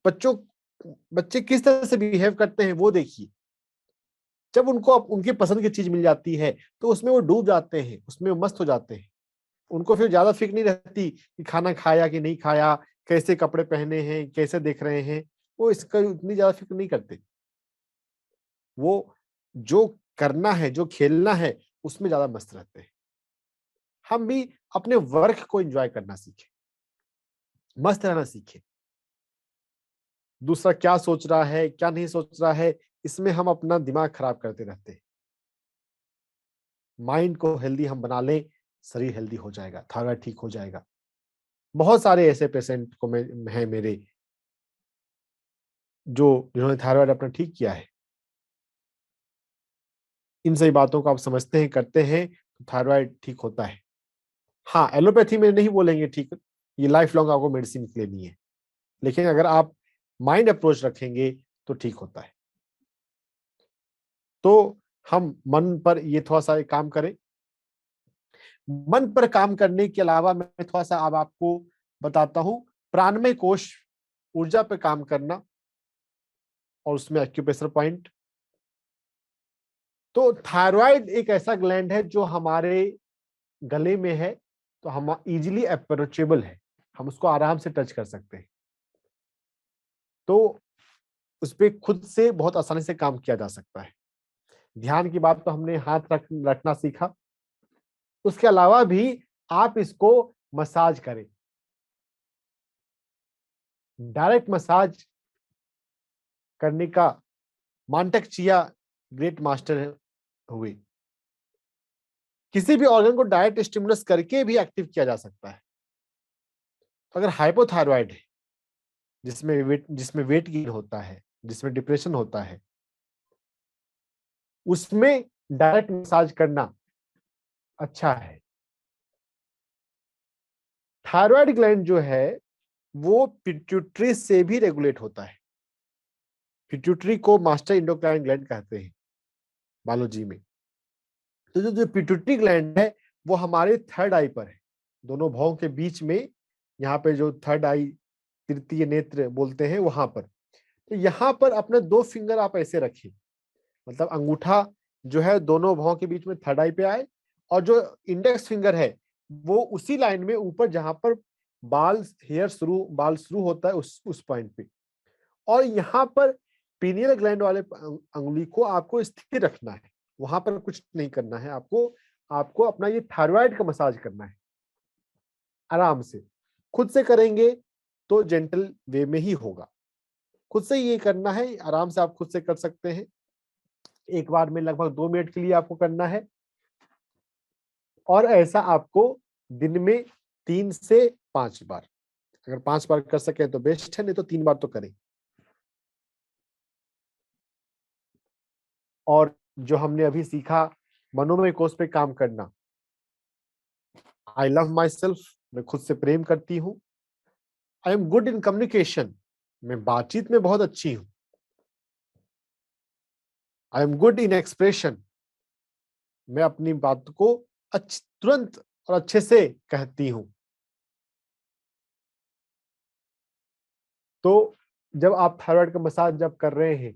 बच्चों बच्चे किस तरह से बिहेव करते हैं वो देखिए। जब उनको अब उनकी पसंद की चीज मिल जाती है तो उसमें वो डूब जाते हैं, उसमें वो मस्त हो जाते हैं। उनको फिर ज्यादा फिक्र नहीं रहती कि खाना खाया कि नहीं खाया, कैसे कपड़े पहने हैं, कैसे देख रहे हैं। वो इसका उतनी ज्यादा फिक्र नहीं करते। वो जो करना है, जो खेलना है, उसमें ज्यादा मस्त रहते हैं। हम भी अपने वर्क को एंजॉय करना सीखें, मस्त रहना सीखें। दूसरा क्या सोच रहा है, क्या नहीं सोच रहा है, इसमें हम अपना दिमाग खराब करते रहते हैं। माइंड को हेल्दी हम बना लें, शरीर हेल्दी हो जाएगा, थायराइड ठीक हो जाएगा। बहुत सारे ऐसे पेशेंट को मैं हैं मेरे, जो जिन्होंने थायराइड अपना ठीक किया है। इन सही बातों को आप समझते हैं, करते हैं तो थायराइड ठीक होता है। हाँ, एलोपैथी में नहीं बोलेंगे ठीक, ये लाइफ लॉन्ग आपको मेडिसिन लेनी है, लेकिन अगर आप माइंड अप्रोच रखेंगे तो ठीक होता है। तो हम मन पर ये थोड़ा सा काम करें। मन पर काम करने के अलावा मैं थोड़ा सा अब आपको बताता हूं, प्राणमय कोश, ऊर्जा पे काम करना, और उसमें एक्यूप्रेशर पॉइंट। तो थायराइड एक ऐसा ग्लैंड है जो हमारे गले में है, तो हम इजीली अप्रोचेबल है, हम उसको आराम से टच कर सकते हैं। तो उस पे खुद से बहुत आसानी से काम किया जा सकता है। ध्यान की बात तो हमने हाथ रखना सीखा। उसके अलावा भी आप इसको मसाज करें। डायरेक्ट मसाज करने का मांटक चिया ग्रेट मास्टर हुए। किसी भी ऑर्गन को डायरेक्ट स्टिमुलस करके भी एक्टिव किया जा सकता है। तो अगर हाइपोथायरॉइड है, जिसमें वेट गेन होता है, जिसमें डिप्रेशन होता है, उसमें डायरेक्ट मसाज करना अच्छा है। थायराइड ग्लैंड जो है वो पिट्यूटरी से भी रेगुलेट होता है। पिट्यूटरी को मास्टर इंडोक्राइन ग्लैंड कहते हैं बायोलॉजी में। तो जो जो पिट्यूटरी ग्लैंड है वो हमारे थर्ड आई पर है, दोनों भौं के बीच में, यहाँ पे जो थर्ड आई, तृतीय नेत्र बोलते हैं, वहां पर। तो यहाँ पर अपने 2 फिंगर आप ऐसे रखिए, मतलब अंगूठा जो है दोनों भौं के बीच में थर्ड आई पे आए, और जो इंडेक्स फिंगर है वो उसी लाइन में ऊपर जहां पर बाल शुरू होता है उस पॉइंट पे। और यहाँ पर पीनियल ग्लैंड वाले अंगुली को आपको स्थिर रखना है, वहां पर कुछ नहीं करना है आपको। आपको अपना ये थायराइड का मसाज करना है आराम से। खुद से करेंगे तो जेंटल वे में ही होगा, खुद से ये करना है, आराम से आप खुद से कर सकते हैं। एक बार में लगभग 2 मिनट के लिए आपको करना है, और ऐसा आपको दिन में 3 से 5 बार, अगर 5 बार कर सके तो बेस्ट है, नहीं तो 3 बार तो करें। और जो हमने अभी सीखा मनोमय कोष पे काम करना, आई लव माई सेल्फ, मैं खुद से प्रेम करती हूँ। I am good in communication, मैं बातचीत में बहुत अच्छी हूँ। I am good in expression, मैं अपनी बात को तुरंत और अच्छे से कहती हूँ। तो जब आप थायराइड का मसाज जब कर रहे हैं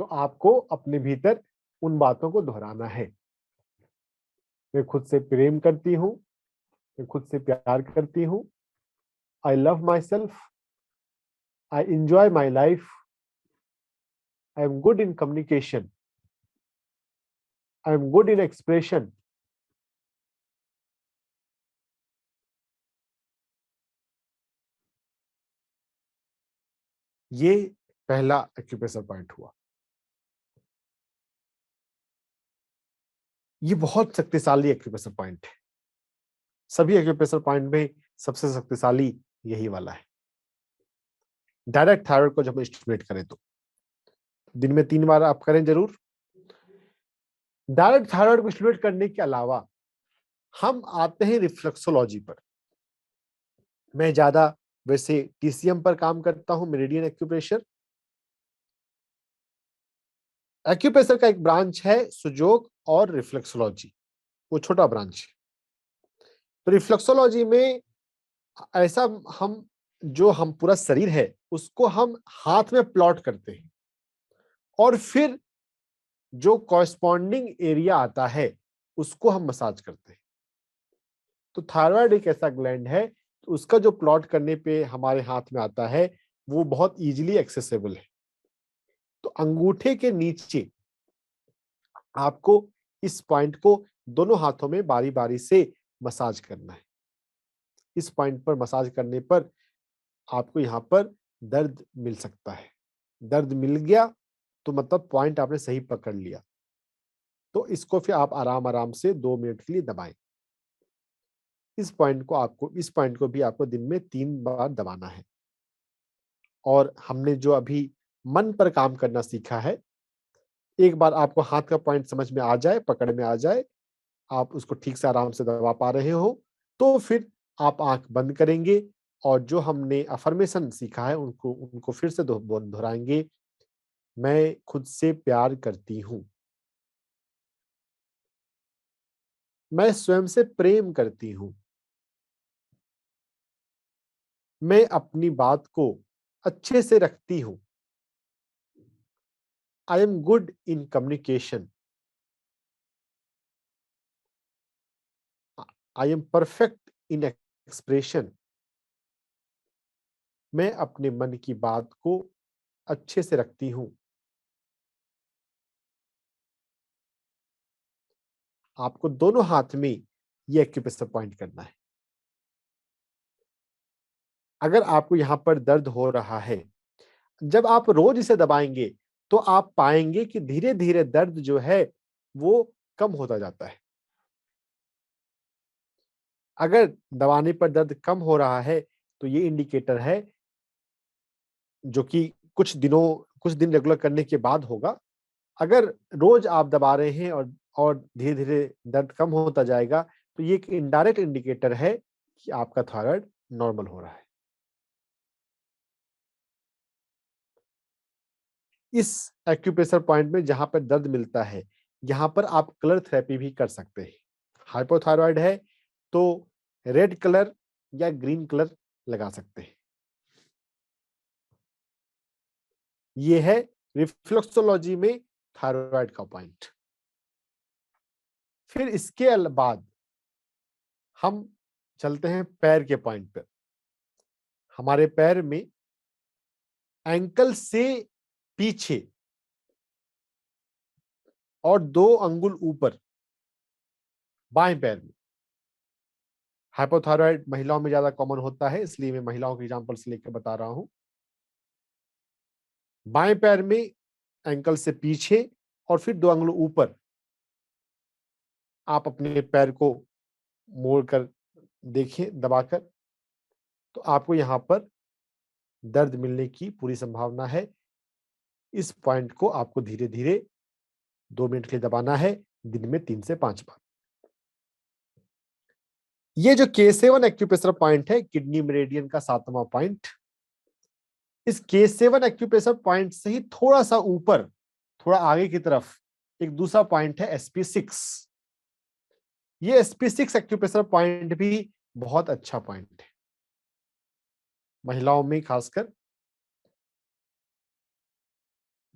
तो आपको अपने भीतर उन बातों को दोहराना है। मैं खुद से प्रेम करती हूँ, मैं खुद से प्यार करती हूँ। I love my self, I enjoy my life, I am good in communication, I am good in expression. ये पहला एक्यूप्रेशर पॉइंट हुआ। ये बहुत शक्तिशाली एक्यूप्रेशर पॉइंट है। सभी एक्यूप्रेशर पॉइंट में सबसे शक्तिशाली यही वाला है। डायरेक्ट थायराइड को जब हम स्टिमुलेट करें तो दिन में 3 बार आप करें जरूर। डायरेक्ट थायराइड को स्टिमुलेट करने के अलावा हम आते हैं रिफ्लेक्सोलॉजी पर। मैं ज्यादा वैसे टीसीएम पर काम करता हूं, मेरिडियन एक्यूप्रेशर। एक्यूप्रेशर का एक ब्रांच है सुजोग और रिफ्लेक्सोलॉजी, वो छोटा ब्रांच है। तो रिफ्लेक्सोलॉजी में ऐसा हम जो हम पूरा शरीर है उसको हम हाथ में प्लॉट करते हैं, और फिर जो कॉरेस्पॉन्डिंग एरिया आता है उसको हम मसाज करते हैं। तो थायराइड एक ऐसा ग्लैंड है, तो उसका जो प्लॉट करने पे हमारे हाथ में आता है वो बहुत इजीली एक्सेसिबल है। तो अंगूठे के नीचे आपको इस पॉइंट को दोनों हाथों में बारी बारी से मसाज करना है। इस पॉइंट पर मसाज करने पर आपको यहाँ पर दर्द मिल सकता है। दर्द मिल गया तो मतलब पॉइंट आपने सही पकड़ लिया। तो इसको फिर आप आराम आराम से 2 मिनट के लिए दबाएं। इस पॉइंट को भी आपको दिन में 3 बार दबाना है। और हमने जो अभी मन पर काम करना सीखा है, एक बार आपको हाथ का पॉइंट समझ में आ जाए, पकड़ में आ जाए, आप उसको ठीक से आराम से दबा पा रहे हो, तो फिर आप आंख बंद करेंगे और जो हमने अफर्मेशन सीखा है उनको उनको फिर से दोहराएंगे। मैं खुद से प्यार करती हूँ, मैं स्वयं से प्रेम करती हूँ, मैं अपनी बात को अच्छे से रखती हूँ। I am good in communication, I am perfect in expression. मैं अपने मन की बात को अच्छे से रखती हूँ। आपको दोनों हाथ में ये एक्यूप्रेशर पॉइंट करना है। अगर आपको यहाँ पर दर्द हो रहा है, जब आप रोज इसे दबाएंगे तो आप पाएंगे कि धीरे धीरे दर्द जो है वो कम होता जाता है। अगर दबाने पर दर्द कम हो रहा है तो ये इंडिकेटर है, जो कि कुछ दिन रेगुलर करने के बाद होगा, अगर रोज आप दबा रहे हैं और धीरे धीरे दर्द कम होता जाएगा, तो ये एक इनडायरेक्ट इंडिकेटर है कि आपका थायराइड नॉर्मल हो रहा है। इस एक्यूप्रेशर पॉइंट में जहां पर दर्द मिलता है, यहाँ पर आप कलर थेरेपी भी कर सकते हैं। हाइपोथायरॉइड है तो रेड कलर या ग्रीन कलर लगा सकते हैं। ये है रिफ्लेक्सोलॉजी में थायराइड का पॉइंट। फिर इसके बाद हम चलते हैं पैर के पॉइंट पर। हमारे पैर में एंकल से पीछे और 2 अंगुल ऊपर बाएं पैर में हाइपोथायरॉइड महिलाओं में ज्यादा कॉमन होता है, इसलिए मैं महिलाओं के एग्जांपल से लेकर बता रहा हूं। बाएं पैर में एंकल से पीछे और फिर 2 अंगुल ऊपर आप अपने पैर को मोड़ कर देखें दबाकर, तो आपको यहां पर दर्द मिलने की पूरी संभावना है। इस पॉइंट को आपको धीरे धीरे 2 मिनट के लिए दबाना है, दिन में 3 से 5 बार। ये जो K7 एक्यूप्रेशर पॉइंट है, किडनी मेरिडियन का 7वां पॉइंट, इस K7 एक्यूप्रेशर पॉइंट से ही थोड़ा सा ऊपर, थोड़ा आगे की तरफ एक दूसरा पॉइंट है SP6। ये SP6 एक्यूप्रेशर पॉइंट भी बहुत अच्छा पॉइंट है महिलाओं में खासकर।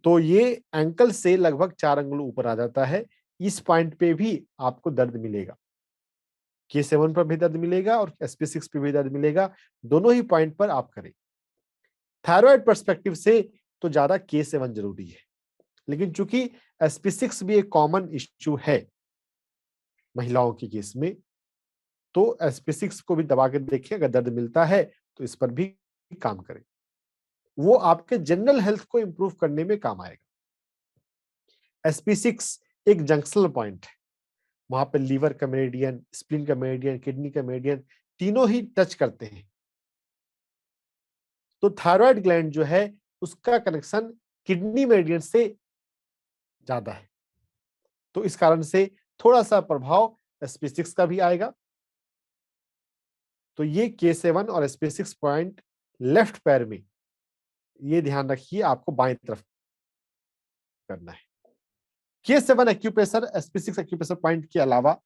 तो ये एंकल से लगभग 4 अंगुल ऊपर आ जाता है। इस पॉइंट पे भी आपको दर्द मिलेगा, K7 पर भी दर्द मिलेगा और SP6 पे भी दर्द मिलेगा। दोनों ही पॉइंट पर आप करें। थायराइड पर्सपेक्टिव से तो ज्यादा K7 जरूरी है, लेकिन चूंकि SP6 भी एक कॉमन इश्यू है महिलाओं के केस में, तो SP6 को भी दबा के देखिए, अगर दर्द मिलता है तो इस पर भी काम करें। वो आपके जनरल हेल्थ को इंप्रूव करने में काम आएगा। SP6 एक जंक्शनल पॉइंट है, वहां पे लीवर का मेरिडियन, स्प्लीन का मेरिडियन, किडनी का मेरिडियन तीनों ही टच करते हैं। तो थायराइड ग्लैंड जो है उसका कनेक्शन किडनी मेरिडियन से ज्यादा है, तो इस कारण से थोड़ा सा प्रभाव SP6 का भी आएगा। तो ये K7 और SP6 पॉइंट लेफ्ट पैर में, ये ध्यान रखिए आपको बाएं तरफ करना है। K7 acupressure, SP6 acupressure point के अलावा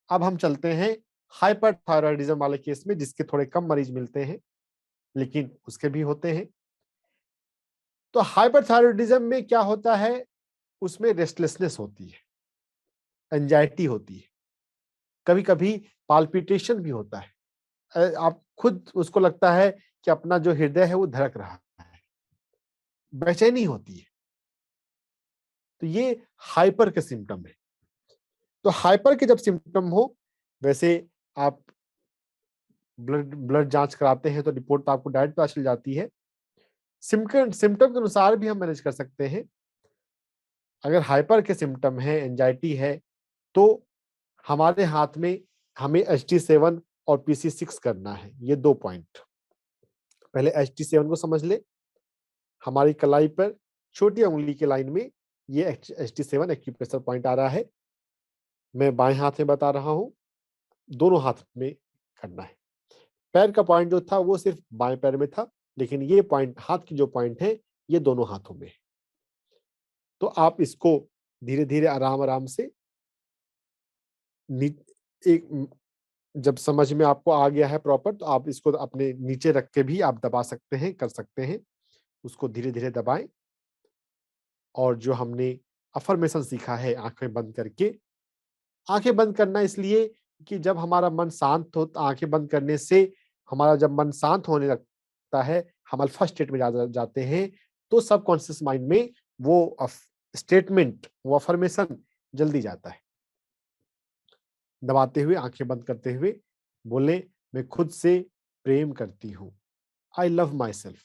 अब हम चलते हैं हाइपरथायरॉयडिज्म वाले केस में, जिसके थोड़े कम मरीज मिलते हैं, लेकिन उसके भी होते हैं। तो हाइपरथायरॉयडिज्म में क्या होता है, उसमें रेस्टलेसनेस होती है, एंजाइटी होती है, कभी कभी पाल्पिटेशन भी होता है। आप खुद उसको लगता है कि अपना जो हृदय है वो धड़क रहा है, बेचैनी होती है। तो ये हाइपर के सिम्टम है। तो हाइपर के जब सिम्टम हो, वैसे आप ब्लड ब्लड जांच कराते हैं तो रिपोर्ट तो आपको डायरेक्ट पता चल जाती है। सिम्टम के अनुसार भी हम मैनेज कर सकते हैं। अगर हाइपर के सिम्टम है, एंजाइटी है, तो हमारे हाथ में हमें HT7 और PC6 करना है। ये 2 पॉइंट, पहले HT7 को समझ ले। हमारी कलाई पर छोटी उंगली के लाइन में ये HT7 एक्यूप्रेशर पॉइंट आ रहा है। मैं बाएं हाथ में बता रहा हूं, दोनों हाथ में करना है। पैर का पॉइंट जो था वो सिर्फ बाएं पैर में था, लेकिन ये पॉइंट, हाथ की जो पॉइंट है, ये दोनों हाथों में है। तो आप इसको धीरे धीरे आराम आराम से एक, जब समझ में आपको आ गया है प्रॉपर, तो आप इसको अपने नीचे रख के भी आप दबा सकते हैं, कर सकते हैं। उसको धीरे धीरे दबाएं। और जो हमने अफर्मेशन सीखा है आंखें बंद करके, आंखें बंद करना इसलिए कि जब हमारा मन शांत हो, आंखें बंद करने से हमारा जब मन शांत होने लगता है, हम अल्फा स्टेट में जाते हैं, तो सबकॉन्शियस माइंड में वो स्टेटमेंट, वो अफर्मेशन जल्दी जाता है। दबाते हुए, आंखें बंद करते हुए बोले, मैं खुद से प्रेम करती हूं, आई लव माई सेल्फ,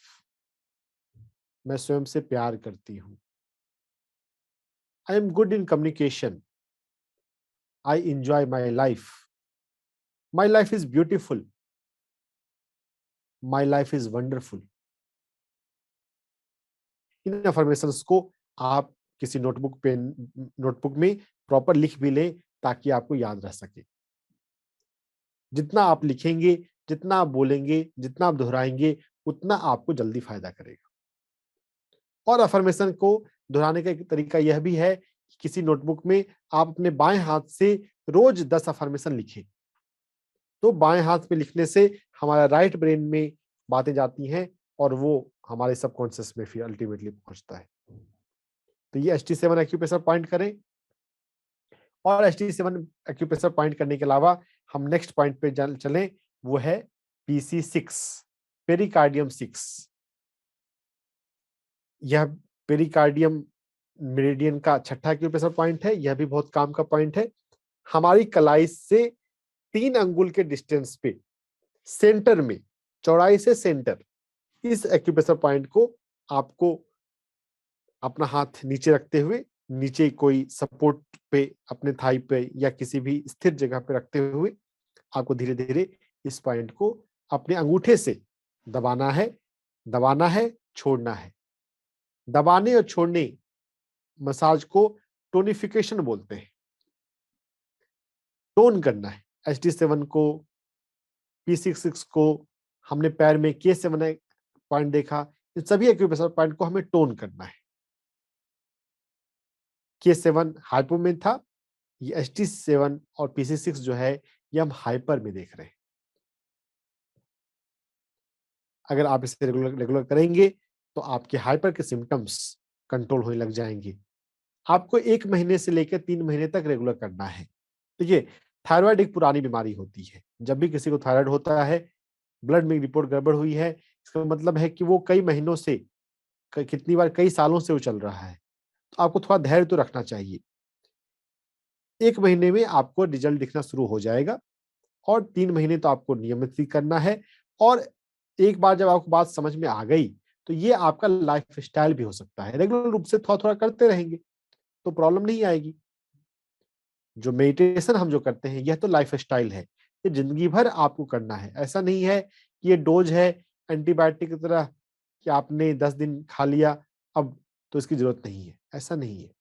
मैं स्वयं से प्यार करती हूं, I am good in communication, I enjoy my life is beautiful, my life is wonderful. In affirmations को आप किसी नोटबुक में प्रॉपर लिख भी लें ताकि आपको याद रह सके। जितना आप लिखेंगे, जितना आप बोलेंगे, जितना आप दोहराएंगे, उतना आपको जल्दी फायदा करेगा। और अफर्मेशन को दोहराने का एक तरीका यह भी है कि किसी नोटबुक में आप अपने बाएं हाथ से रोज 10 अफर्मेशन लिखें। तो बाएं हाथ में लिखने से हमारा राइट ब्रेन में बातें जाती हैं और वो हमारे सबकॉन्शियस में फिर अल्टीमेटली पहुंचता है। तो ये HT7 एक्यूप्रेशर पॉइंट करें। और HT7 एक्यूप्रेशर पॉइंट करने के अलावा हम नेक्स्ट पॉइंट पे चलें, वो है PC6, पेरिकार्डियम 6। यह पेरिकार्डियम मेरिडियन का छठा एक्यूप्रेशर पॉइंट है। यह भी बहुत काम का पॉइंट है। हमारी कलाई से 3 अंगुल के डिस्टेंस पे सेंटर में, चौड़ाई से सेंटर, इस एक्यूप्रेशर पॉइंट को आपको अपना हाथ नीचे रखते हुए, नीचे कोई सपोर्ट पे, अपने थाई पे या किसी भी स्थिर जगह पे रखते हुए आपको धीरे धीरे इस पॉइंट को अपने अंगूठे से दबाना है, छोड़ना है। दबाने और छोड़ने मसाज को टोनिफिकेशन बोलते हैं। टोन करना है। HT7 को, P66 को, हमने पैर में K7 पॉइंट देखा, इन सभी एक्यूप्रेशर पॉइंट को हमें टोन करना है। K7 हाइपो में था, ये HT7 और PC6 जो है ये हम हाइपर में देख रहे हैं। अगर आप इसे रेगुलर करेंगे तो आपके हाइपर के सिम्टम्स कंट्रोल होने लग जाएंगे। आपको 1 महीने से लेकर 3 महीने तक रेगुलर करना है। देखिए, थायराइड एक पुरानी बीमारी होती है। जब भी किसी को थायराइड होता है, ब्लड में रिपोर्ट गड़बड़ हुई है, इसका मतलब है कि वो कई महीनों से, कितनी बार कई सालों से वो चल रहा है। तो आपको थोड़ा धैर्य तो रखना चाहिए। 1 महीने में आपको रिजल्ट दिखना शुरू हो जाएगा और 3 महीने तो आपको नियमित ही करना है। और एक बार जब आपको बात समझ में आ गई तो ये आपका लाइफस्टाइल भी हो सकता है। रेगुलर रूप से थोड़ा-थोड़ा करते रहेंगे तो प्रॉब्लम नहीं आएगी। जो मेडिटेशन हम जो करते हैं, यह तो लाइफस्टाइल है। ये जिंदगी भर आपको करना है। ऐसा नहीं है कि ये डोज है एंटीबायोटिक की तरह कि आपने 10 दिन खा लिया, अब तो इसकी जरूरत नहीं है। ऐसा नहीं है।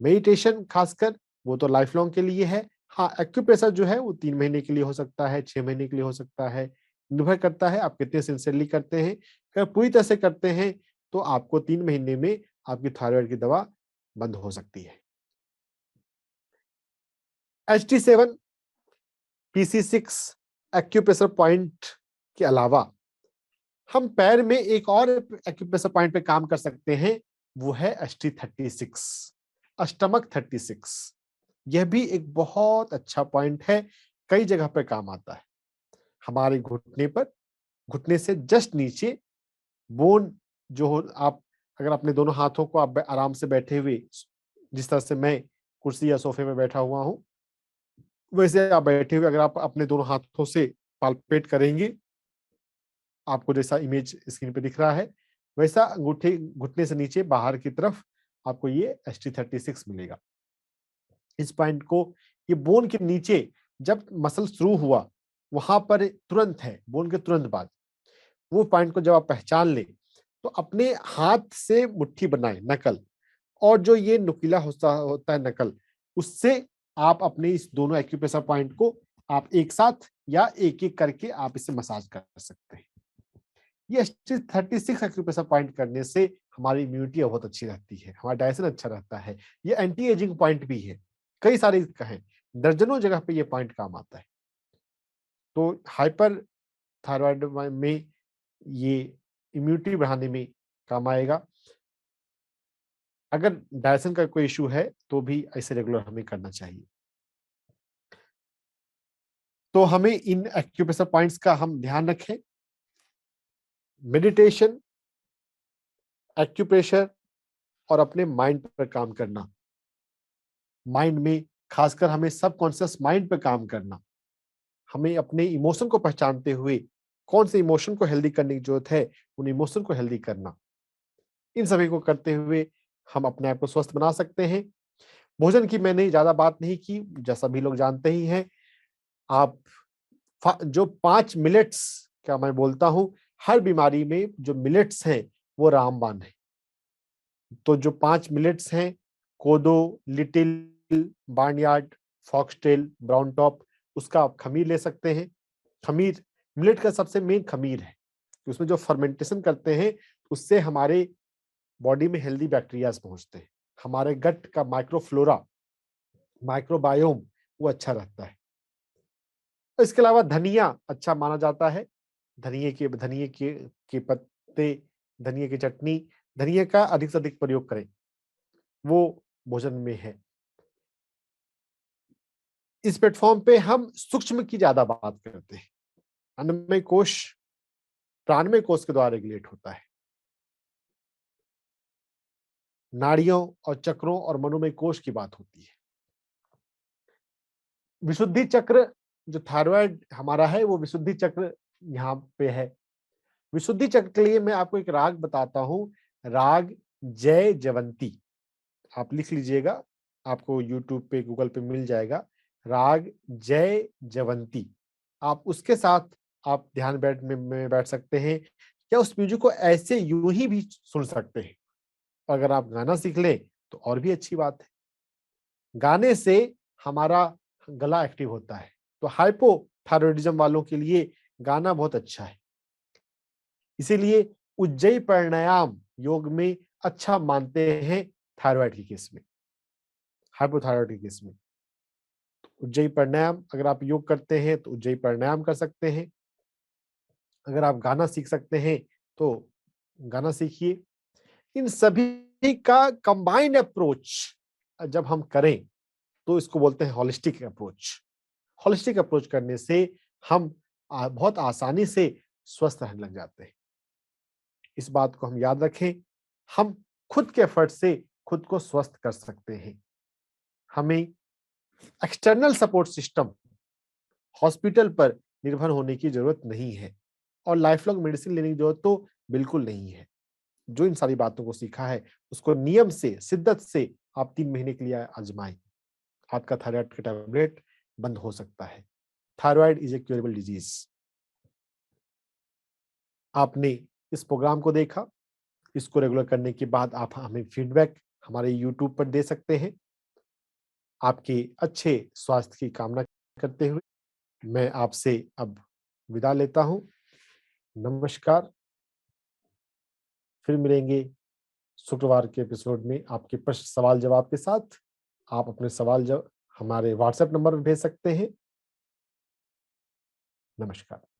मेडिटेशन खासकर वो तो लाइफ लॉन्ग के लिए है। हाँ, एक्यूप्रेशर जो है वो 3 महीने के लिए हो सकता है, 6 महीने के लिए हो सकता है। निर्भर करता है आप कितने सिंसियरली करते हैं। अगर पूरी तरह से करते हैं तो आपको 3 महीने में आपकी थायराइड की दवा बंद हो सकती है। HT7, PC6 एक्यूप्रेशर पॉइंट के अलावा हम पैर में एक और एक्यूप्रेशर पॉइंट पे काम कर सकते हैं, वो है HT36, स्टमक 36। यह भी एक बहुत अच्छा पॉइंट है, कई जगह पे काम आता है। हमारे घुटने पर, घुटने से जस्ट नीचे बोन जो हो, आप अगर अपने दोनों हाथों को आप आराम से बैठे हुए, जिस तरह से मैं कुर्सी या सोफे में बैठा हुआ हूं, वैसे आप बैठे हुए अगर आप अपने दोनों हाथों से पाल्पेट करेंगे, आपको जैसा इमेज स्क्रीन पे दिख रहा है, वैसा अंगूठे घुटने से नीचे बाहर की तरफ आपको ये HT36 मिलेगा। इस पॉइंट को, ये बोन के नीचे जब मसल शुरू हुआ, वहां पर तुरंत है, बोन के तुरंत बाद वो पॉइंट को जब आप पहचान लें तो अपने हाथ से मुट्ठी बनाएं, नकल, और जो ये नुकीला होता है नकल, उससे आप अपने इस दोनों एक्यूप्रेशर पॉइंट को आप एक साथ या एक एक करके आप इसे मसाज कर सकते हैं। ये 36 एक्यूप्रेशर पॉइंट करने से हमारी इम्यूनिटी बहुत अच्छी रहती है, हमारा डाइजेशन अच्छा रहता है। ये एंटी एजिंग पॉइंट भी है, कई सारे कहें, दर्जनों जगह पे ये पॉइंट काम आता है। तो हाइपर थायराइड में ये इम्यूनिटी बढ़ाने में काम आएगा। अगर डाइजेशन का कोई इश्यू है तो भी ऐसे रेगुलर हमें करना चाहिए। तो हमें इन एक्यूप्रेशर पॉइंट्स का हम ध्यान रखें। मेडिटेशन, एक्यूप्रेशर और अपने माइंड पर काम करना। माइंड में खासकर हमें सबकॉन्शियस माइंड पे काम करना। हमें अपने इमोशन को पहचानते हुए कौन से इमोशन को हेल्दी करने की जरूरत है, उन इमोशन को हेल्दी करना। इन सभी को करते हुए हम अपने आप को स्वस्थ बना सकते हैं। भोजन की मैंने ज्यादा बात नहीं की, जैसा भी लोग जानते ही हैं। आप जो 5 मिलेट्स क्या मैं बोलता हूं, हर बीमारी में जो मिलेट्स हैं वो रामबाण है। तो जो 5 मिलेट्स हैं, कोदो, little, barnyard, foxtail, brown top, उसका आप खमीर ले सकते हैं। खमीर मिलेट का सबसे मेन खमीर है, उसमें जो फर्मेंटेशन करते हैं उससे हमारे बॉडी में हेल्दी बैक्टीरियाज पहुंचते हैं, हमारे गट का माइक्रोफ्लोरा, माइक्रोबायोम वो अच्छा रहता है। इसके अलावा धनिया अच्छा माना जाता है, धनिये के पत्ते, धनिये की चटनी, धनिये का अधिक से अधिक प्रयोग करें, वो भोजन में है। इस प्लेटफॉर्म पे हम सूक्ष्म की ज्यादा बात करते हैं। अन्नमय कोश प्राणमय कोश के द्वारा रेगुलेट होता है। नाड़ियों और चक्रों और मनोमय कोश की बात होती है। विशुद्धि चक्र जो थायराइड हमारा है, वो विशुद्धि चक्र यहाँ पे है। विशुद्धि चक्र के लिए मैं आपको एक राग बताता हूँ, राग जय जयवंती। आप लिख लीजिएगा, आपको यूट्यूब पे, गूगल पे मिल जाएगा, राग जय जयवंती। आप उसके साथ आप ध्यान में बैठ सकते हैं, या उस म्यूजिक को ऐसे यूं ही भी सुन सकते हैं। अगर आप गाना सीख लें तो और भी अच्छी बात है। गाने से हमारा गला एक्टिव होता है, तो हाइपोथायरॉयडिज्म वालों के लिए गाना बहुत अच्छा है। इसीलिए उज्जयी प्राणायाम योग में अच्छा मानते हैं थायराइड के केस में, हाइपोथायरॉयड के केस में। उज्जयी प्राणायाम अगर आप योग करते हैं तो उज्जयी प्राणायाम कर सकते हैं। अगर आप गाना सीख सकते हैं तो गाना सीखिए। इन सभी का कंबाइंड अप्रोच जब हम करें तो इसको बोलते हैं होलिस्टिक अप्रोच। होलिस्टिक अप्रोच करने से हम बहुत आसानी से स्वस्थ रहने लग जाते हैं। इस बात को हम याद रखें, हम खुद के एफर्ट से खुद को स्वस्थ कर सकते हैं। हमें एक्सटर्नल सपोर्ट सिस्टम, हॉस्पिटल पर निर्भर होने की जरूरत नहीं है, और लाइफ लॉन्ग मेडिसिन लेने की जरूरत तो बिल्कुल नहीं है। जो इन सारी बातों को सीखा है उसको नियम से, शिद्दत से आप 3 महीने के लिए आजमाएं। आपका थायराइड का टैबलेट बंद हो सकता है। Thyroid is a curable disease. आपने इस प्रोग्राम को देखा, इसको रेगुलर करने के बाद आप हमें फीडबैक हमारे यूट्यूब पर दे सकते हैं। आपके अच्छे स्वास्थ्य की कामना करते हुए मैं आपसे अब विदा लेता हूं। नमस्कार। फिर मिलेंगे शुक्रवार के एपिसोड में आपके प्रश्न सवाल जवाब के साथ। आप अपने सवाल जवाब हमारे व्हाट्सएप नंबर पर भेज सकते हैं। नमस्कार।